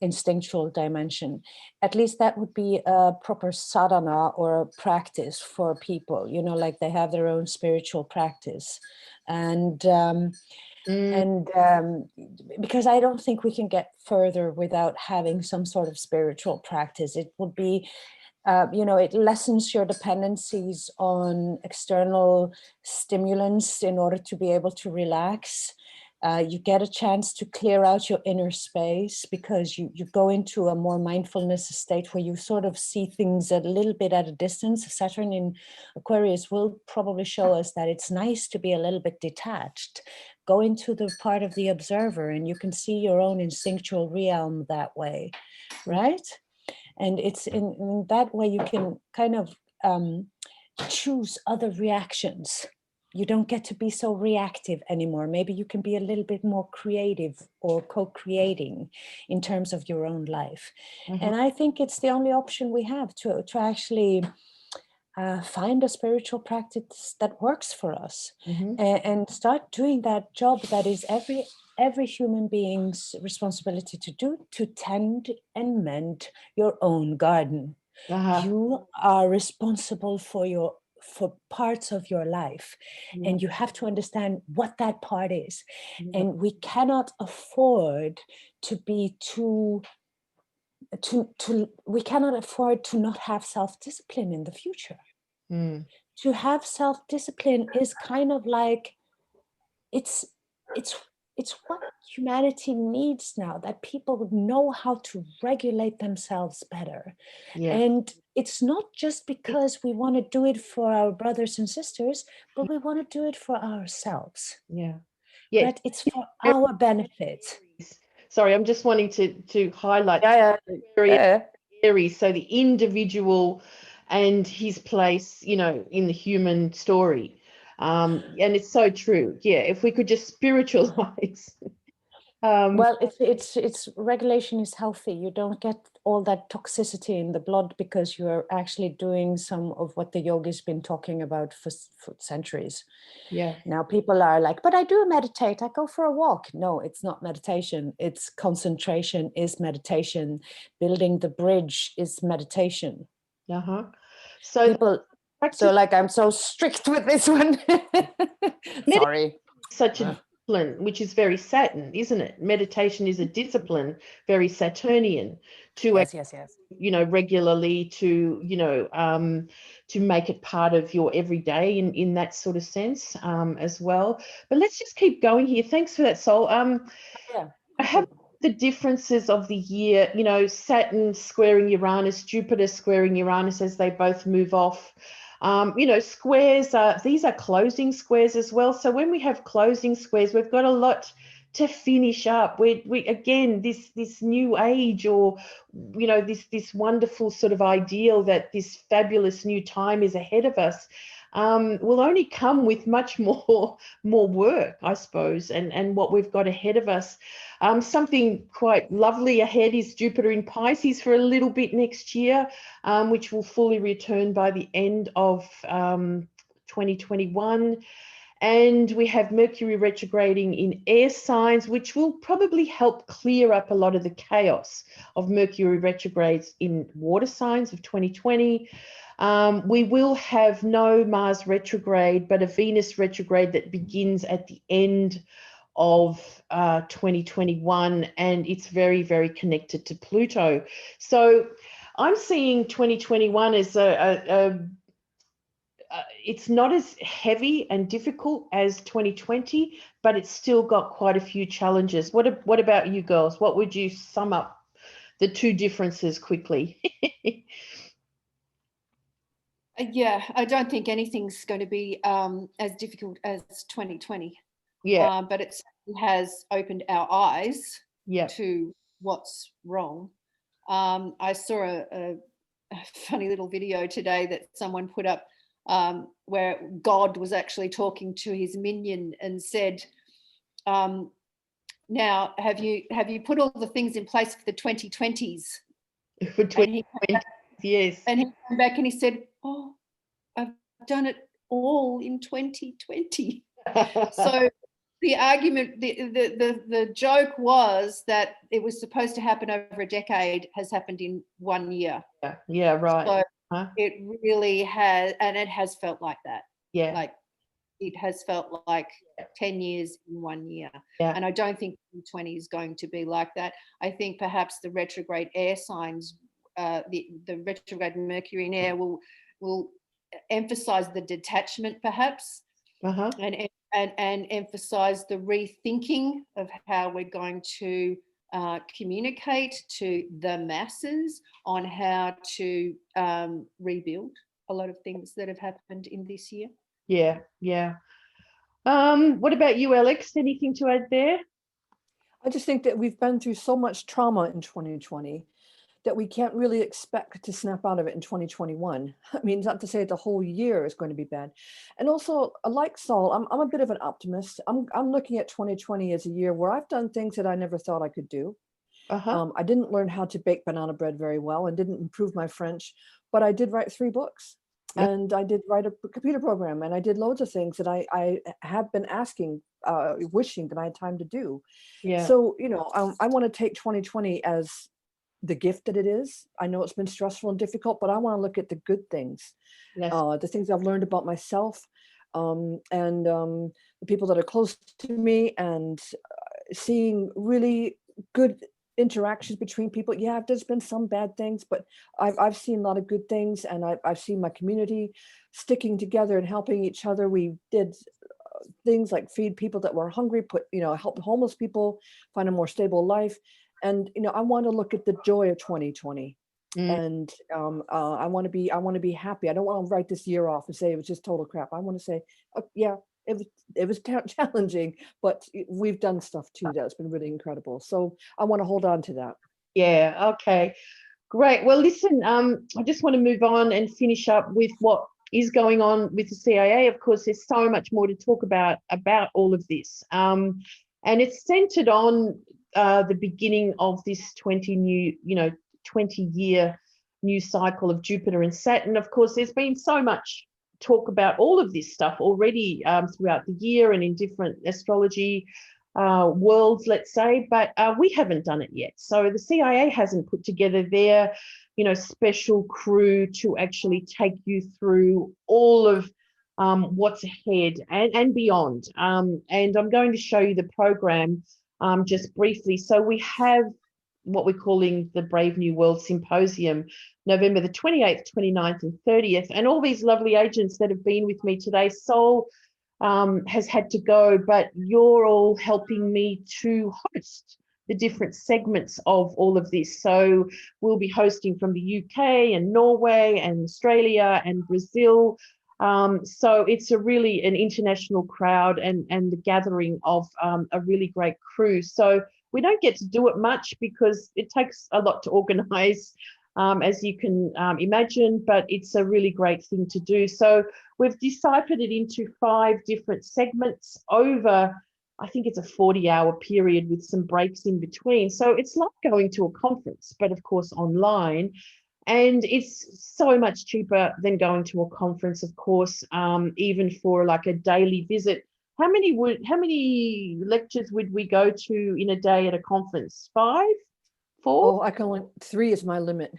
instinctual dimension. At least that would be a proper sadhana or a practice for people, you know, like they have their own spiritual practice. And because I don't think we can get further without having some sort of spiritual practice. It would be, you know, it lessens your dependencies on external stimulants in order to be able to relax. You get a chance to clear out your inner space, because you go into a more mindfulness state where you sort of see things a little bit at a distance. Saturn in Aquarius will probably show us that it's nice to be a little bit detached. Go into the part of the observer, and you can see your own instinctual realm that way, right? And it's in that way you can kind of choose other reactions. You don't get to be so reactive anymore. Maybe you can be a little bit more creative or co-creating in terms of your own life. Mm-hmm. And I think it's the only option we have to actually find a spiritual practice that works for us, mm-hmm. and start doing that job that is every human being's responsibility to do, to tend and mend your own garden. Uh-huh. You are responsible for parts of your life, and you have to understand what that part is. And we cannot afford to be we cannot afford to not have self-discipline in the future. To have self-discipline is kind of like, it's what humanity needs now, that people would know how to regulate themselves better. Yeah. And it's not just because we want to do it for our brothers and sisters, but we want to do it for ourselves. Yeah. Yeah. But it's for our benefit. Sorry, I'm just wanting to highlight Aries, so the individual and his place, you know, in the human story. And it's so true. Yeah, if we could just spiritualize. Well, it's regulation is healthy. You don't get all that toxicity in the blood because you're actually doing some of what the yogi's been talking about for centuries. Yeah. Now people are like, but I do meditate. I go for a walk. No, it's not meditation. It's concentration is meditation. Building the bridge is meditation. Uh-huh. So People, so like I'm so strict with this one. Sorry. Such a discipline, which is very Saturn, isn't it? Meditation is a discipline, very Saturnian, to Yes. regularly, to to make it part of your everyday in that sort of sense, as well. But let's just keep going here. Thanks for that, Sol. Yeah. I have the differences of the year, Saturn squaring Uranus, Jupiter squaring Uranus as they both move off. Squares these are closing squares as well. So when we have closing squares, we've got a lot to finish up. We again, this new age, or this wonderful sort of ideal that this fabulous new time is ahead of us, will only come with much more work, I suppose, and what we've got ahead of us. Something quite lovely ahead is Jupiter in Pisces for a little bit next year, which will fully return by the end of 2021. And we have Mercury retrograding in air signs, which will probably help clear up a lot of the chaos of Mercury retrogrades in water signs of 2020. We will have no Mars retrograde, but a Venus retrograde that begins at the end of 2021, and it's very, very connected to Pluto. So I'm seeing 2021 as it's not as heavy and difficult as 2020, but it's still got quite a few challenges. What about you girls? What would you sum up the two differences quickly? Yeah, I don't think anything's going to be as difficult as 2020. Yeah. But it has opened our eyes to what's wrong. I saw a funny little video today that someone put up where God was actually talking to his minion and said, now have you put all the things in place for the 2020s? For 2020, yes. And he came back and he said, oh, I've done it all in 2020. So the argument, the joke was that it was supposed to happen over a decade, has happened in 1 year. Yeah, right. So it really has, and it has felt like that. Yeah. Like it has felt like 10 years in 1 year. Yeah. And I don't think 2020 is going to be like that. I think perhaps the retrograde air signs, the retrograde Mercury in air will emphasize the detachment perhaps, and emphasize the rethinking of how we're going to communicate to the masses on how to rebuild a lot of things that have happened in this year. Yeah. What about you, Alex? Anything to add there? I just think that we've been through so much trauma in 2020 that we can't really expect to snap out of it in 2021. I mean, not to say the whole year is going to be bad. And also, like Sol, I'm a bit of an optimist. I'm looking at 2020 as a year where I've done things that I never thought I could do. I didn't learn how to bake banana bread very well and didn't improve my French, but I did write 3 books. And I did write a computer program, and I did loads of things that I have been asking, wishing that I had time to do. Yeah. So, I want to take 2020 as the gift that it is. I know it's been stressful and difficult, but I want to look at the good things, the things I've learned about myself, and the people that are close to me, and seeing really good interactions between people. Yeah, there's been some bad things, but I've seen a lot of good things, and I've seen my community sticking together and helping each other. We did things like feed people that were hungry, help homeless people find a more stable life. And I want to look at the joy of 2020, and I want to be happy. I don't want to write this year off and say it was just total crap. I want to say, it was challenging, but we've done stuff too that's been really incredible. So I want to hold on to that. Yeah. Okay. Great. Well, listen. I just want to move on and finish up with what is going on with the CIA. Of course, there's so much more to talk about all of this. And it's centered on the beginning of this 20-year new cycle of Jupiter and Saturn. Of course, there's been so much talk about all of this stuff already throughout the year and in different astrology worlds, let's say, but we haven't done it yet. So the CIA hasn't put together their, special crew to actually take you through all of what's ahead and beyond. And I'm going to show you the program just briefly. So we have what we're calling the Brave New World Symposium, November the 28th, 29th and 30th. And all these lovely agents that have been with me today, Sol has had to go, but you're all helping me to host the different segments of all of this. So we'll be hosting from the UK and Norway and Australia and Brazil. So it's really an international crowd and the gathering of a really great crew. So we don't get to do it much because it takes a lot to organize, as you can imagine, but it's a really great thing to do. So we've deciphered it into 5 different segments over, I think it's a 40-hour period with some breaks in between. So it's like going to a conference, but of course online. And it's so much cheaper than going to a conference, of course, even for like a daily visit. How many lectures would we go to in a day at a conference? 5? 4? Oh, I can only 3 is my limit.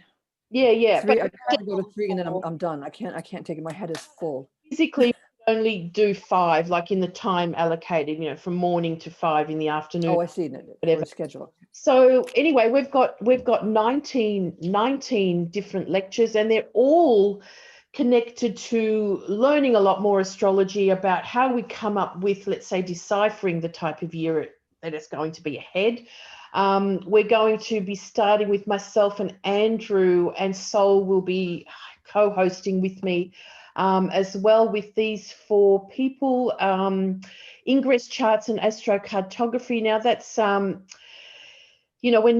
Yeah. 3, I try to go to 3 and then I'm done. I can't take it. My head is full. Physically only do 5, like in the time allocated, from morning to 5 in the afternoon. Oh, I see. Whatever schedule. So anyway, we've got 19 different lectures, and they're all connected to learning a lot more astrology about how we come up with, let's say, deciphering the type of year that is going to be ahead. We're going to be starting with myself and Andrew, and Sol will be co-hosting with me as well with these 4 people. Ingress charts and astrocartography. Now that's when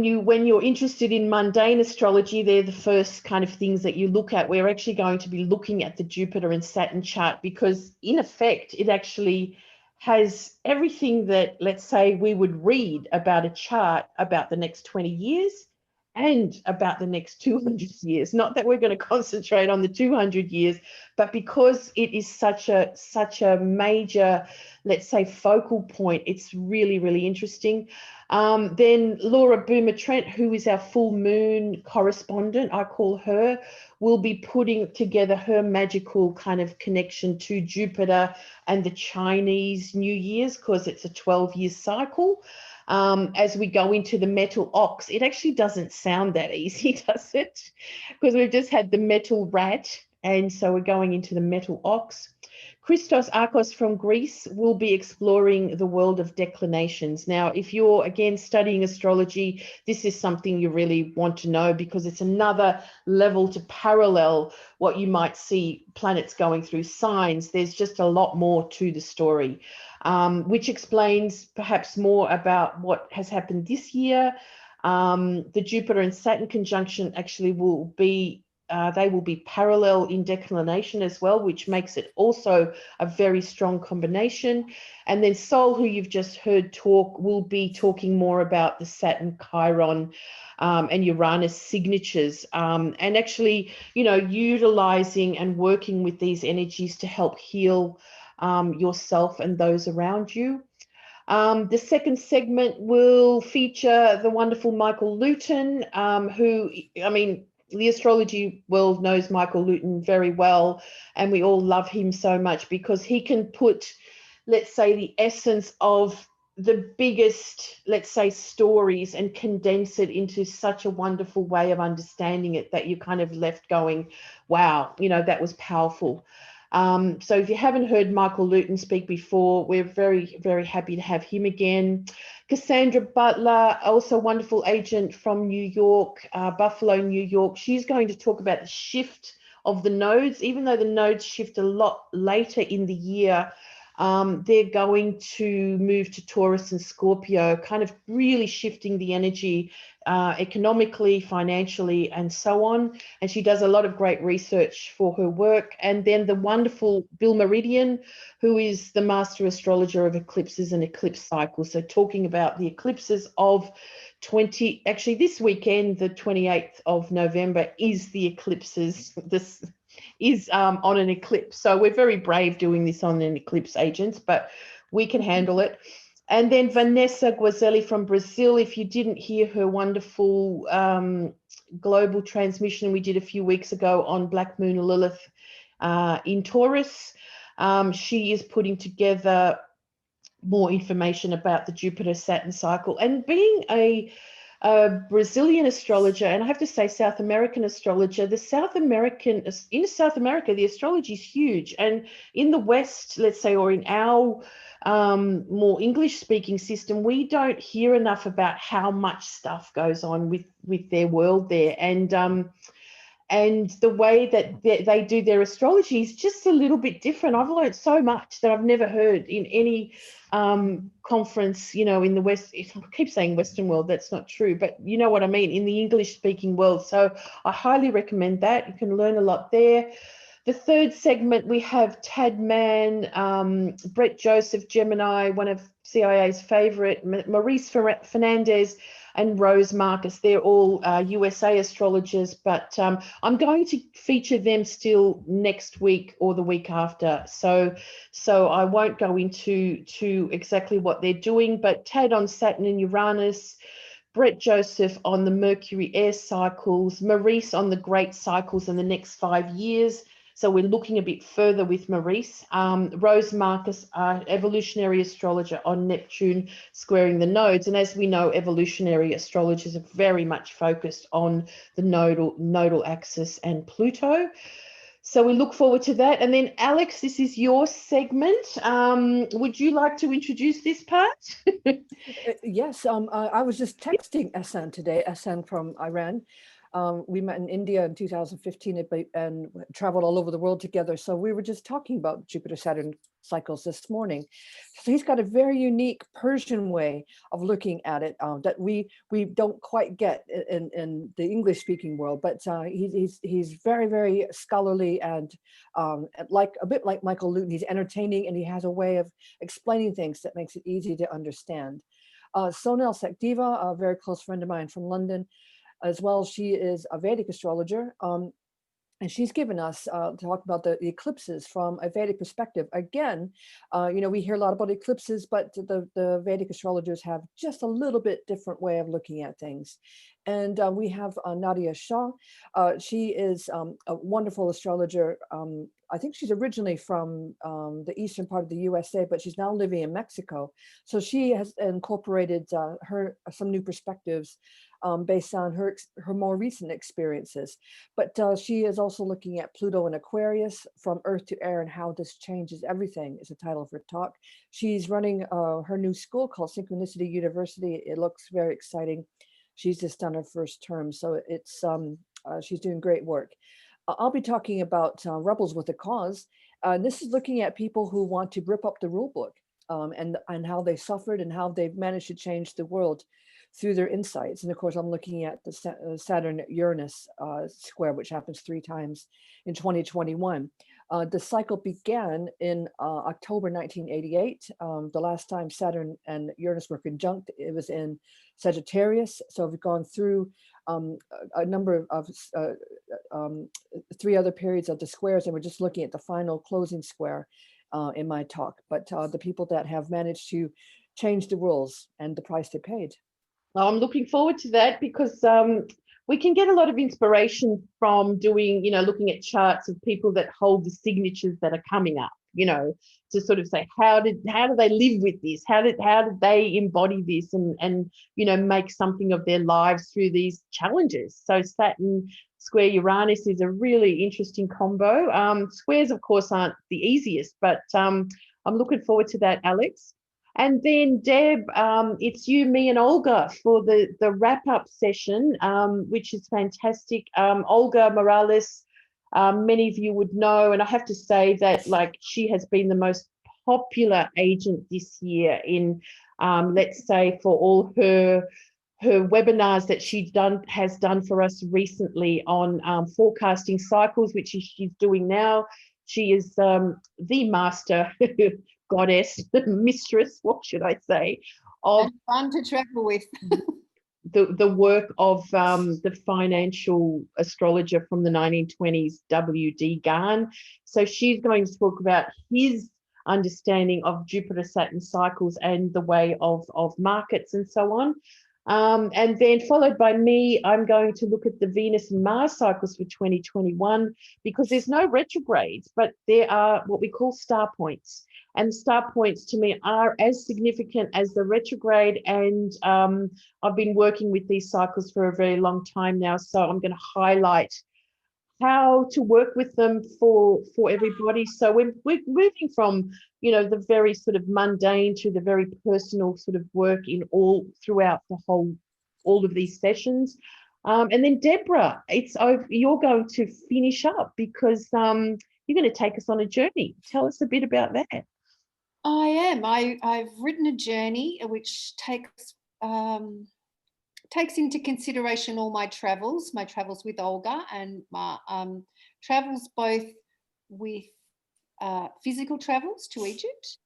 you're interested in mundane astrology, they're the first kind of things that you look at. We're actually going to be looking at the Jupiter and Saturn chart because in effect, it actually has everything that, let's say, we would read about a chart about the next 20 years and about the next 200 years. Not that we're going to concentrate on the 200 years, but because it is such a major, let's say, focal point, it's really, really interesting. Then Laura Boomer-Trent, who is our full moon correspondent, I call her, will be putting together her magical kind of connection to Jupiter and the Chinese New Year's, because it's a 12-year cycle. As we go into the metal ox, it actually doesn't sound that easy, does it? Because we've just had the metal rat, and so we're going into the metal ox. Christos Arkos from Greece will be exploring the world of declinations. Now, if you're, again, studying astrology, this is something you really want to know because it's another level to parallel what you might see planets going through signs. There's just a lot more to the story, which explains perhaps more about what has happened this year. The Jupiter and Saturn conjunction actually will be they will be parallel in declination as well, which makes it also a very strong combination. And then Sol, who you've just heard talk, will be talking more about the Saturn, Chiron, and Uranus signatures, and actually, utilizing and working with these energies to help heal yourself and those around you. The second segment will feature the wonderful Michael Luton, who, the astrology world knows Michael Luton very well, and we all love him so much because he can put, let's say, the essence of the biggest, let's say, stories and condense it into such a wonderful way of understanding it that you kind of left going, wow, that was powerful. So if you haven't heard Michael Luton speak before, we're very, very happy to have him again. Cassandra Butler, also a wonderful agent from New York, Buffalo, New York. She's going to talk about the shift of the nodes, even though the nodes shift a lot later in the year. they're going to move to Taurus and Scorpio, kind of really shifting the energy economically, financially, and so on. And she does a lot of great research for her work. And then the wonderful Bill Meridian, who is the master astrologer of eclipses and eclipse cycles. So talking about the eclipses of actually this weekend, the 28th of November, is the eclipses. This is on an eclipse. So we're very brave doing this on an eclipse, agents, but we can handle it. And then Vanessa Guazelli from Brazil, if you didn't hear her wonderful global transmission we did a few weeks ago on Black Moon Lilith in Taurus, she is putting together more information about the Jupiter-Saturn cycle. And being a Brazilian astrologer, and I have to say South American astrologer, in South America, the astrology is huge. And in the West, let's say, or in our more English-speaking system, we don't hear enough about how much stuff goes on with their world there. And the way that they do their astrology is just a little bit different. I've learned so much that I've never heard in any conference, in the West. I keep saying Western world, that's not true, but you know what I mean, in the English-speaking world. So I highly recommend that. You can learn a lot there. The third segment, we have Tad Mann, Brett Joseph, Gemini, one of CIA's favorite, Maurice Fernandez, and Rose Marcus. They're all USA astrologers, but I'm going to feature them still next week or the week after. So I won't go into exactly what they're doing, but Tad on Saturn and Uranus, Brett Joseph on the Mercury air cycles, Maurice on the great cycles in the next 5 years. So we're looking a bit further with Maurice. Rose Marcus, evolutionary astrologer on Neptune squaring the nodes. And as we know, evolutionary astrologers are very much focused on the nodal axis and Pluto. So we look forward to that. And then Alex, this is your segment. Would you like to introduce this part? Yes, I was just texting Ehsan today, Ehsan from Iran. We met in India in 2015 and traveled all over the world together. So we were just talking about Jupiter-Saturn cycles this morning. So he's got a very unique Persian way of looking at it that we don't quite get in the English-speaking world. But he's very, very scholarly and like a bit like Michael Luton. He's entertaining and he has a way of explaining things that makes it easy to understand. Sonal Sachdeva, a very close friend of mine from London, as well. She is a Vedic astrologer, and she's given us talk about the eclipses from a Vedic perspective. Again, we hear a lot about eclipses, but the Vedic astrologers have just a little bit different way of looking at things. And we have Nadia Shah. She is a wonderful astrologer. I think she's originally from the eastern part of the USA, but she's now living in Mexico. So she has incorporated some new perspectives based on her more recent experiences. But she is also looking at Pluto and Aquarius, from Earth to Air, and how this changes everything is the title of her talk. She's running her new school called Synchronicity University. It looks very exciting. She's just done her first term, so it's she's doing great work. I'll be talking about Rebels with a Cause. This is looking at people who want to rip up the rule book and how they suffered and how they've managed to change the world through their insights. And of course, I'm looking at the Saturn-Uranus square, which happens 3 times in 2021. The cycle began in October 1988. The last time Saturn and Uranus were conjunct, it was in Sagittarius. So we've gone through a number of 3 other periods of the squares, and we're just looking at the final closing square in my talk. But the people that have managed to change the rules and the price they paid. Well, I'm looking forward to that because we can get a lot of inspiration from doing, looking at charts of people that hold the signatures that are coming up, to sort of say, how do they live with this? How did they embody this and make something of their lives through these challenges? So Saturn square Uranus is a really interesting combo. Squares, of course, aren't the easiest, but I'm looking forward to that, Alex. And then Deb, it's you, me, and Olga for the wrap-up session, which is fantastic. Olga Morales, many of you would know, and I have to say that she has been the most popular agent this year in, let's say, for all her webinars that has done for us recently on forecasting cycles, which she's doing now. She is the master goddess, mistress, what should I say, of and fun to travel with. the work of the financial astrologer from the 1920s, W.D. Garn. So she's going to talk about his understanding of Jupiter Saturn cycles and the way of markets and so on. And then followed by me, I'm going to look at the Venus and Mars cycles for 2021, because there's no retrogrades, but there are what we call star points. And star points to me are as significant as the retrograde. And I've been working with these cycles for a very long time now. So I'm going to highlight how to work with them for everybody. So we're moving from, the very sort of mundane to the very personal sort of work in all throughout all of these sessions. And then Deborah, you're going to finish up, because you're going to take us on a journey. Tell us a bit about that. I am. I've written a journey which takes into consideration all my travels with Olga, and my travels both with physical travels to Egypt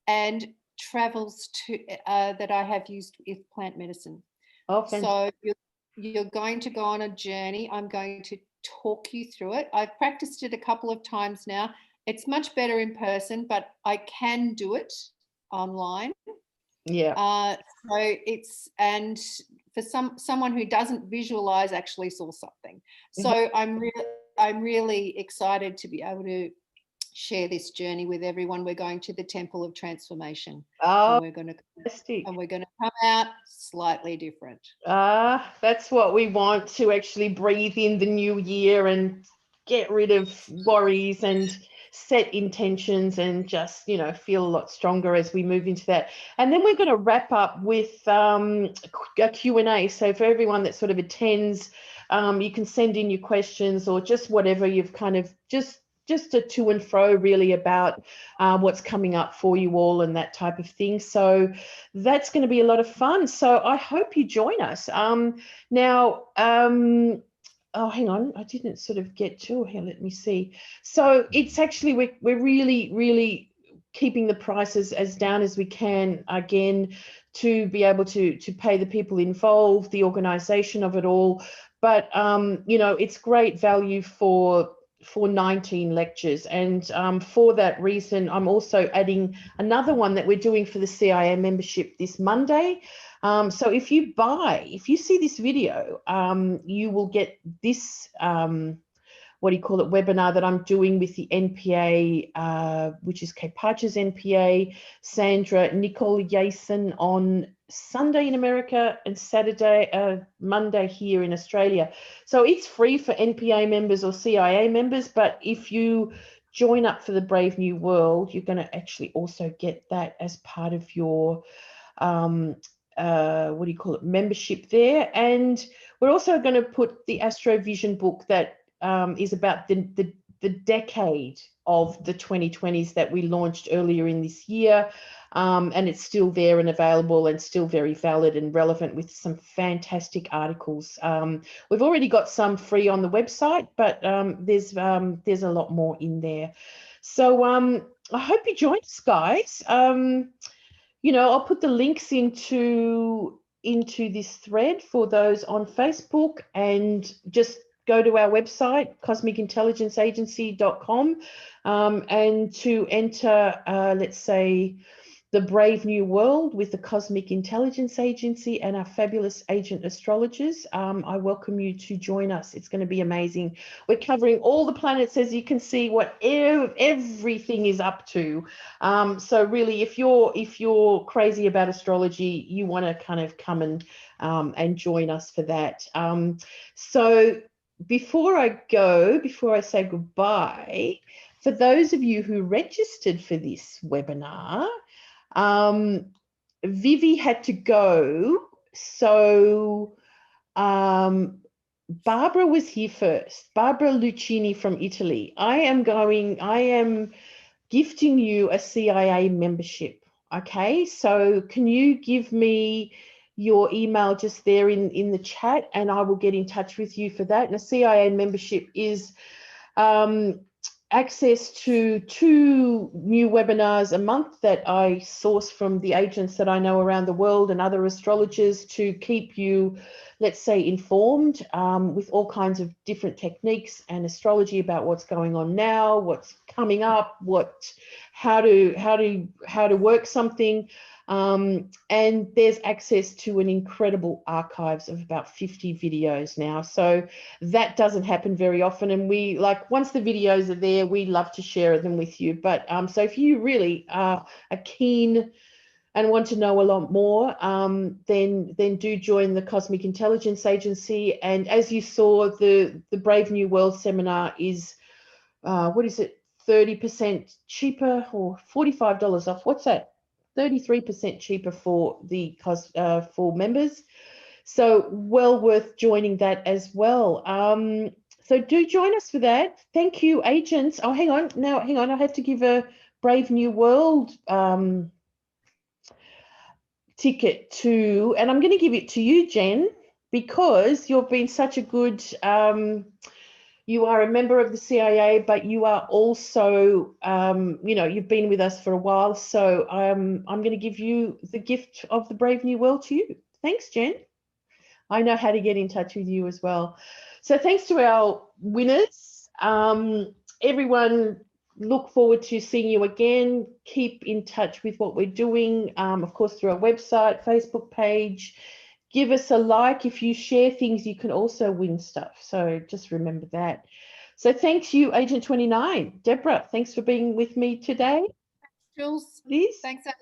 and travels to that I have used with plant medicine. Oh, fantastic. So you're going to go on a journey. I'm going to talk you through it. I've practiced it a couple of times now. It's much better in person, but I can do it online. Yeah. So and for someone who doesn't visualize, actually saw something. So I'm really excited to be able to share this journey with everyone. We're going to the Temple of Transformation. Oh, and we're going to come out slightly different. That's what we want, to actually breathe in the new year and get rid of worries and set intentions and just, feel a lot stronger as we move into that. And then we're going to wrap up with a Q&A. So for everyone that sort of attends, you can send in your questions or just whatever you've kind of just a to and fro really about what's coming up for you all and that type of thing. So that's going to be a lot of fun. So I hope you join us. Now, oh, hang on, I didn't sort of get to here. Let me see. So it's actually, we're really, really keeping the prices as down as we can, again, to be able to pay the people involved, the organization of it all. But, it's great value for 19 lectures. And for that reason, I'm also adding another one that we're doing for the CIA membership this Monday. So if you see this video, you will get this, webinar that I'm doing with the NPA, which is Kate Parcher's NPA, Sandra Nicole Yason on Sunday in America and Monday here in Australia. So it's free for NPA members or CIA members, but if you join up for the Brave New World, you're going to actually also get that as part of your membership there. And we're also going to put the Astrovision book that is about the decade of the 2020s that we launched earlier in this year. And it's still there and available and still very valid and relevant with some fantastic articles. We've already got some free on the website, but there's a lot more in there. So I hope you join us, guys. I'll put the links into this thread for those on Facebook, and just go to our website, cosmicintelligenceagency.com, and to enter, let's say, the Brave New World with the Cosmic Intelligence Agency and our fabulous agent astrologers. I welcome you to join us. It's going to be amazing. We're covering all the planets, as you can see, what everything is up to. So really, if you're crazy about astrology, you want to kind of come and join us for that. So before I say goodbye, for those of you who registered for this webinar, Vivi had to go, so Barbara was here first. Barbara Lucchini from Italy. I am gifting you a CIA membership. Okay, so can you give me your email just there in the chat, and I will get in touch with you for that. And a CIA membership is access to 2 new webinars a month that I source from the agents that I know around the world and other astrologers to keep you, let's say, informed with all kinds of different techniques and astrology about what's going on now, what's coming up, how to work something. And there's access to an incredible archives of about 50 videos now. So that doesn't happen very often. And we once the videos are there, we love to share them with you. But so if you really are keen and want to know a lot more, then do join the Cosmic Intelligence Agency. And as you saw, the Brave New World seminar is, what is it, 30% cheaper or $45 off? What's that? 33% cheaper for the for members, so well worth joining that as well. So do join us for that. Thank you, agents. Oh, hang on, I have to give a Brave New World ticket to, and I'm going to give it to you, Jen, because you've been such a good. You are a member of the CIA, but you are also, you've been with us for a while. So I'm going to give you the gift of the Brave New World to you. Thanks, Jen. I know how to get in touch with you as well. So thanks to our winners. Everyone, look forward to seeing you again. Keep in touch with what we're doing, of course, through our website, Facebook page. Give us a like. If you share things, you can also win stuff. So just remember that. So thanks you, Agent 29. Deborah, thanks for being with me today. Jules, Liz? thanks, Alex.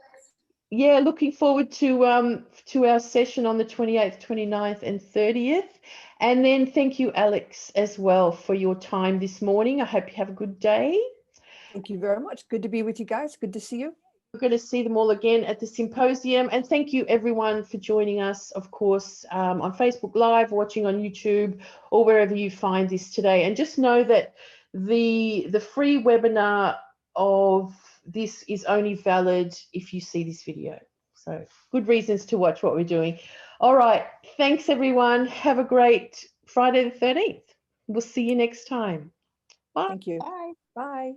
Yeah, looking forward to our session on the 28th, 29th and 30th. And then thank you, Alex, as well for your time this morning. I hope you have a good day. Thank you very much. Good to be with you guys. Good to see you. We're going to see them all again at the symposium. And thank you, everyone, for joining us, of course, on Facebook Live, watching on YouTube, or wherever you find this today. And just know that the free webinar of this is only valid if you see this video. So good reasons to watch what we're doing. All right. Thanks, everyone. Have a great Friday the 13th. We'll see you next time. Bye. Thank you. Bye. Bye.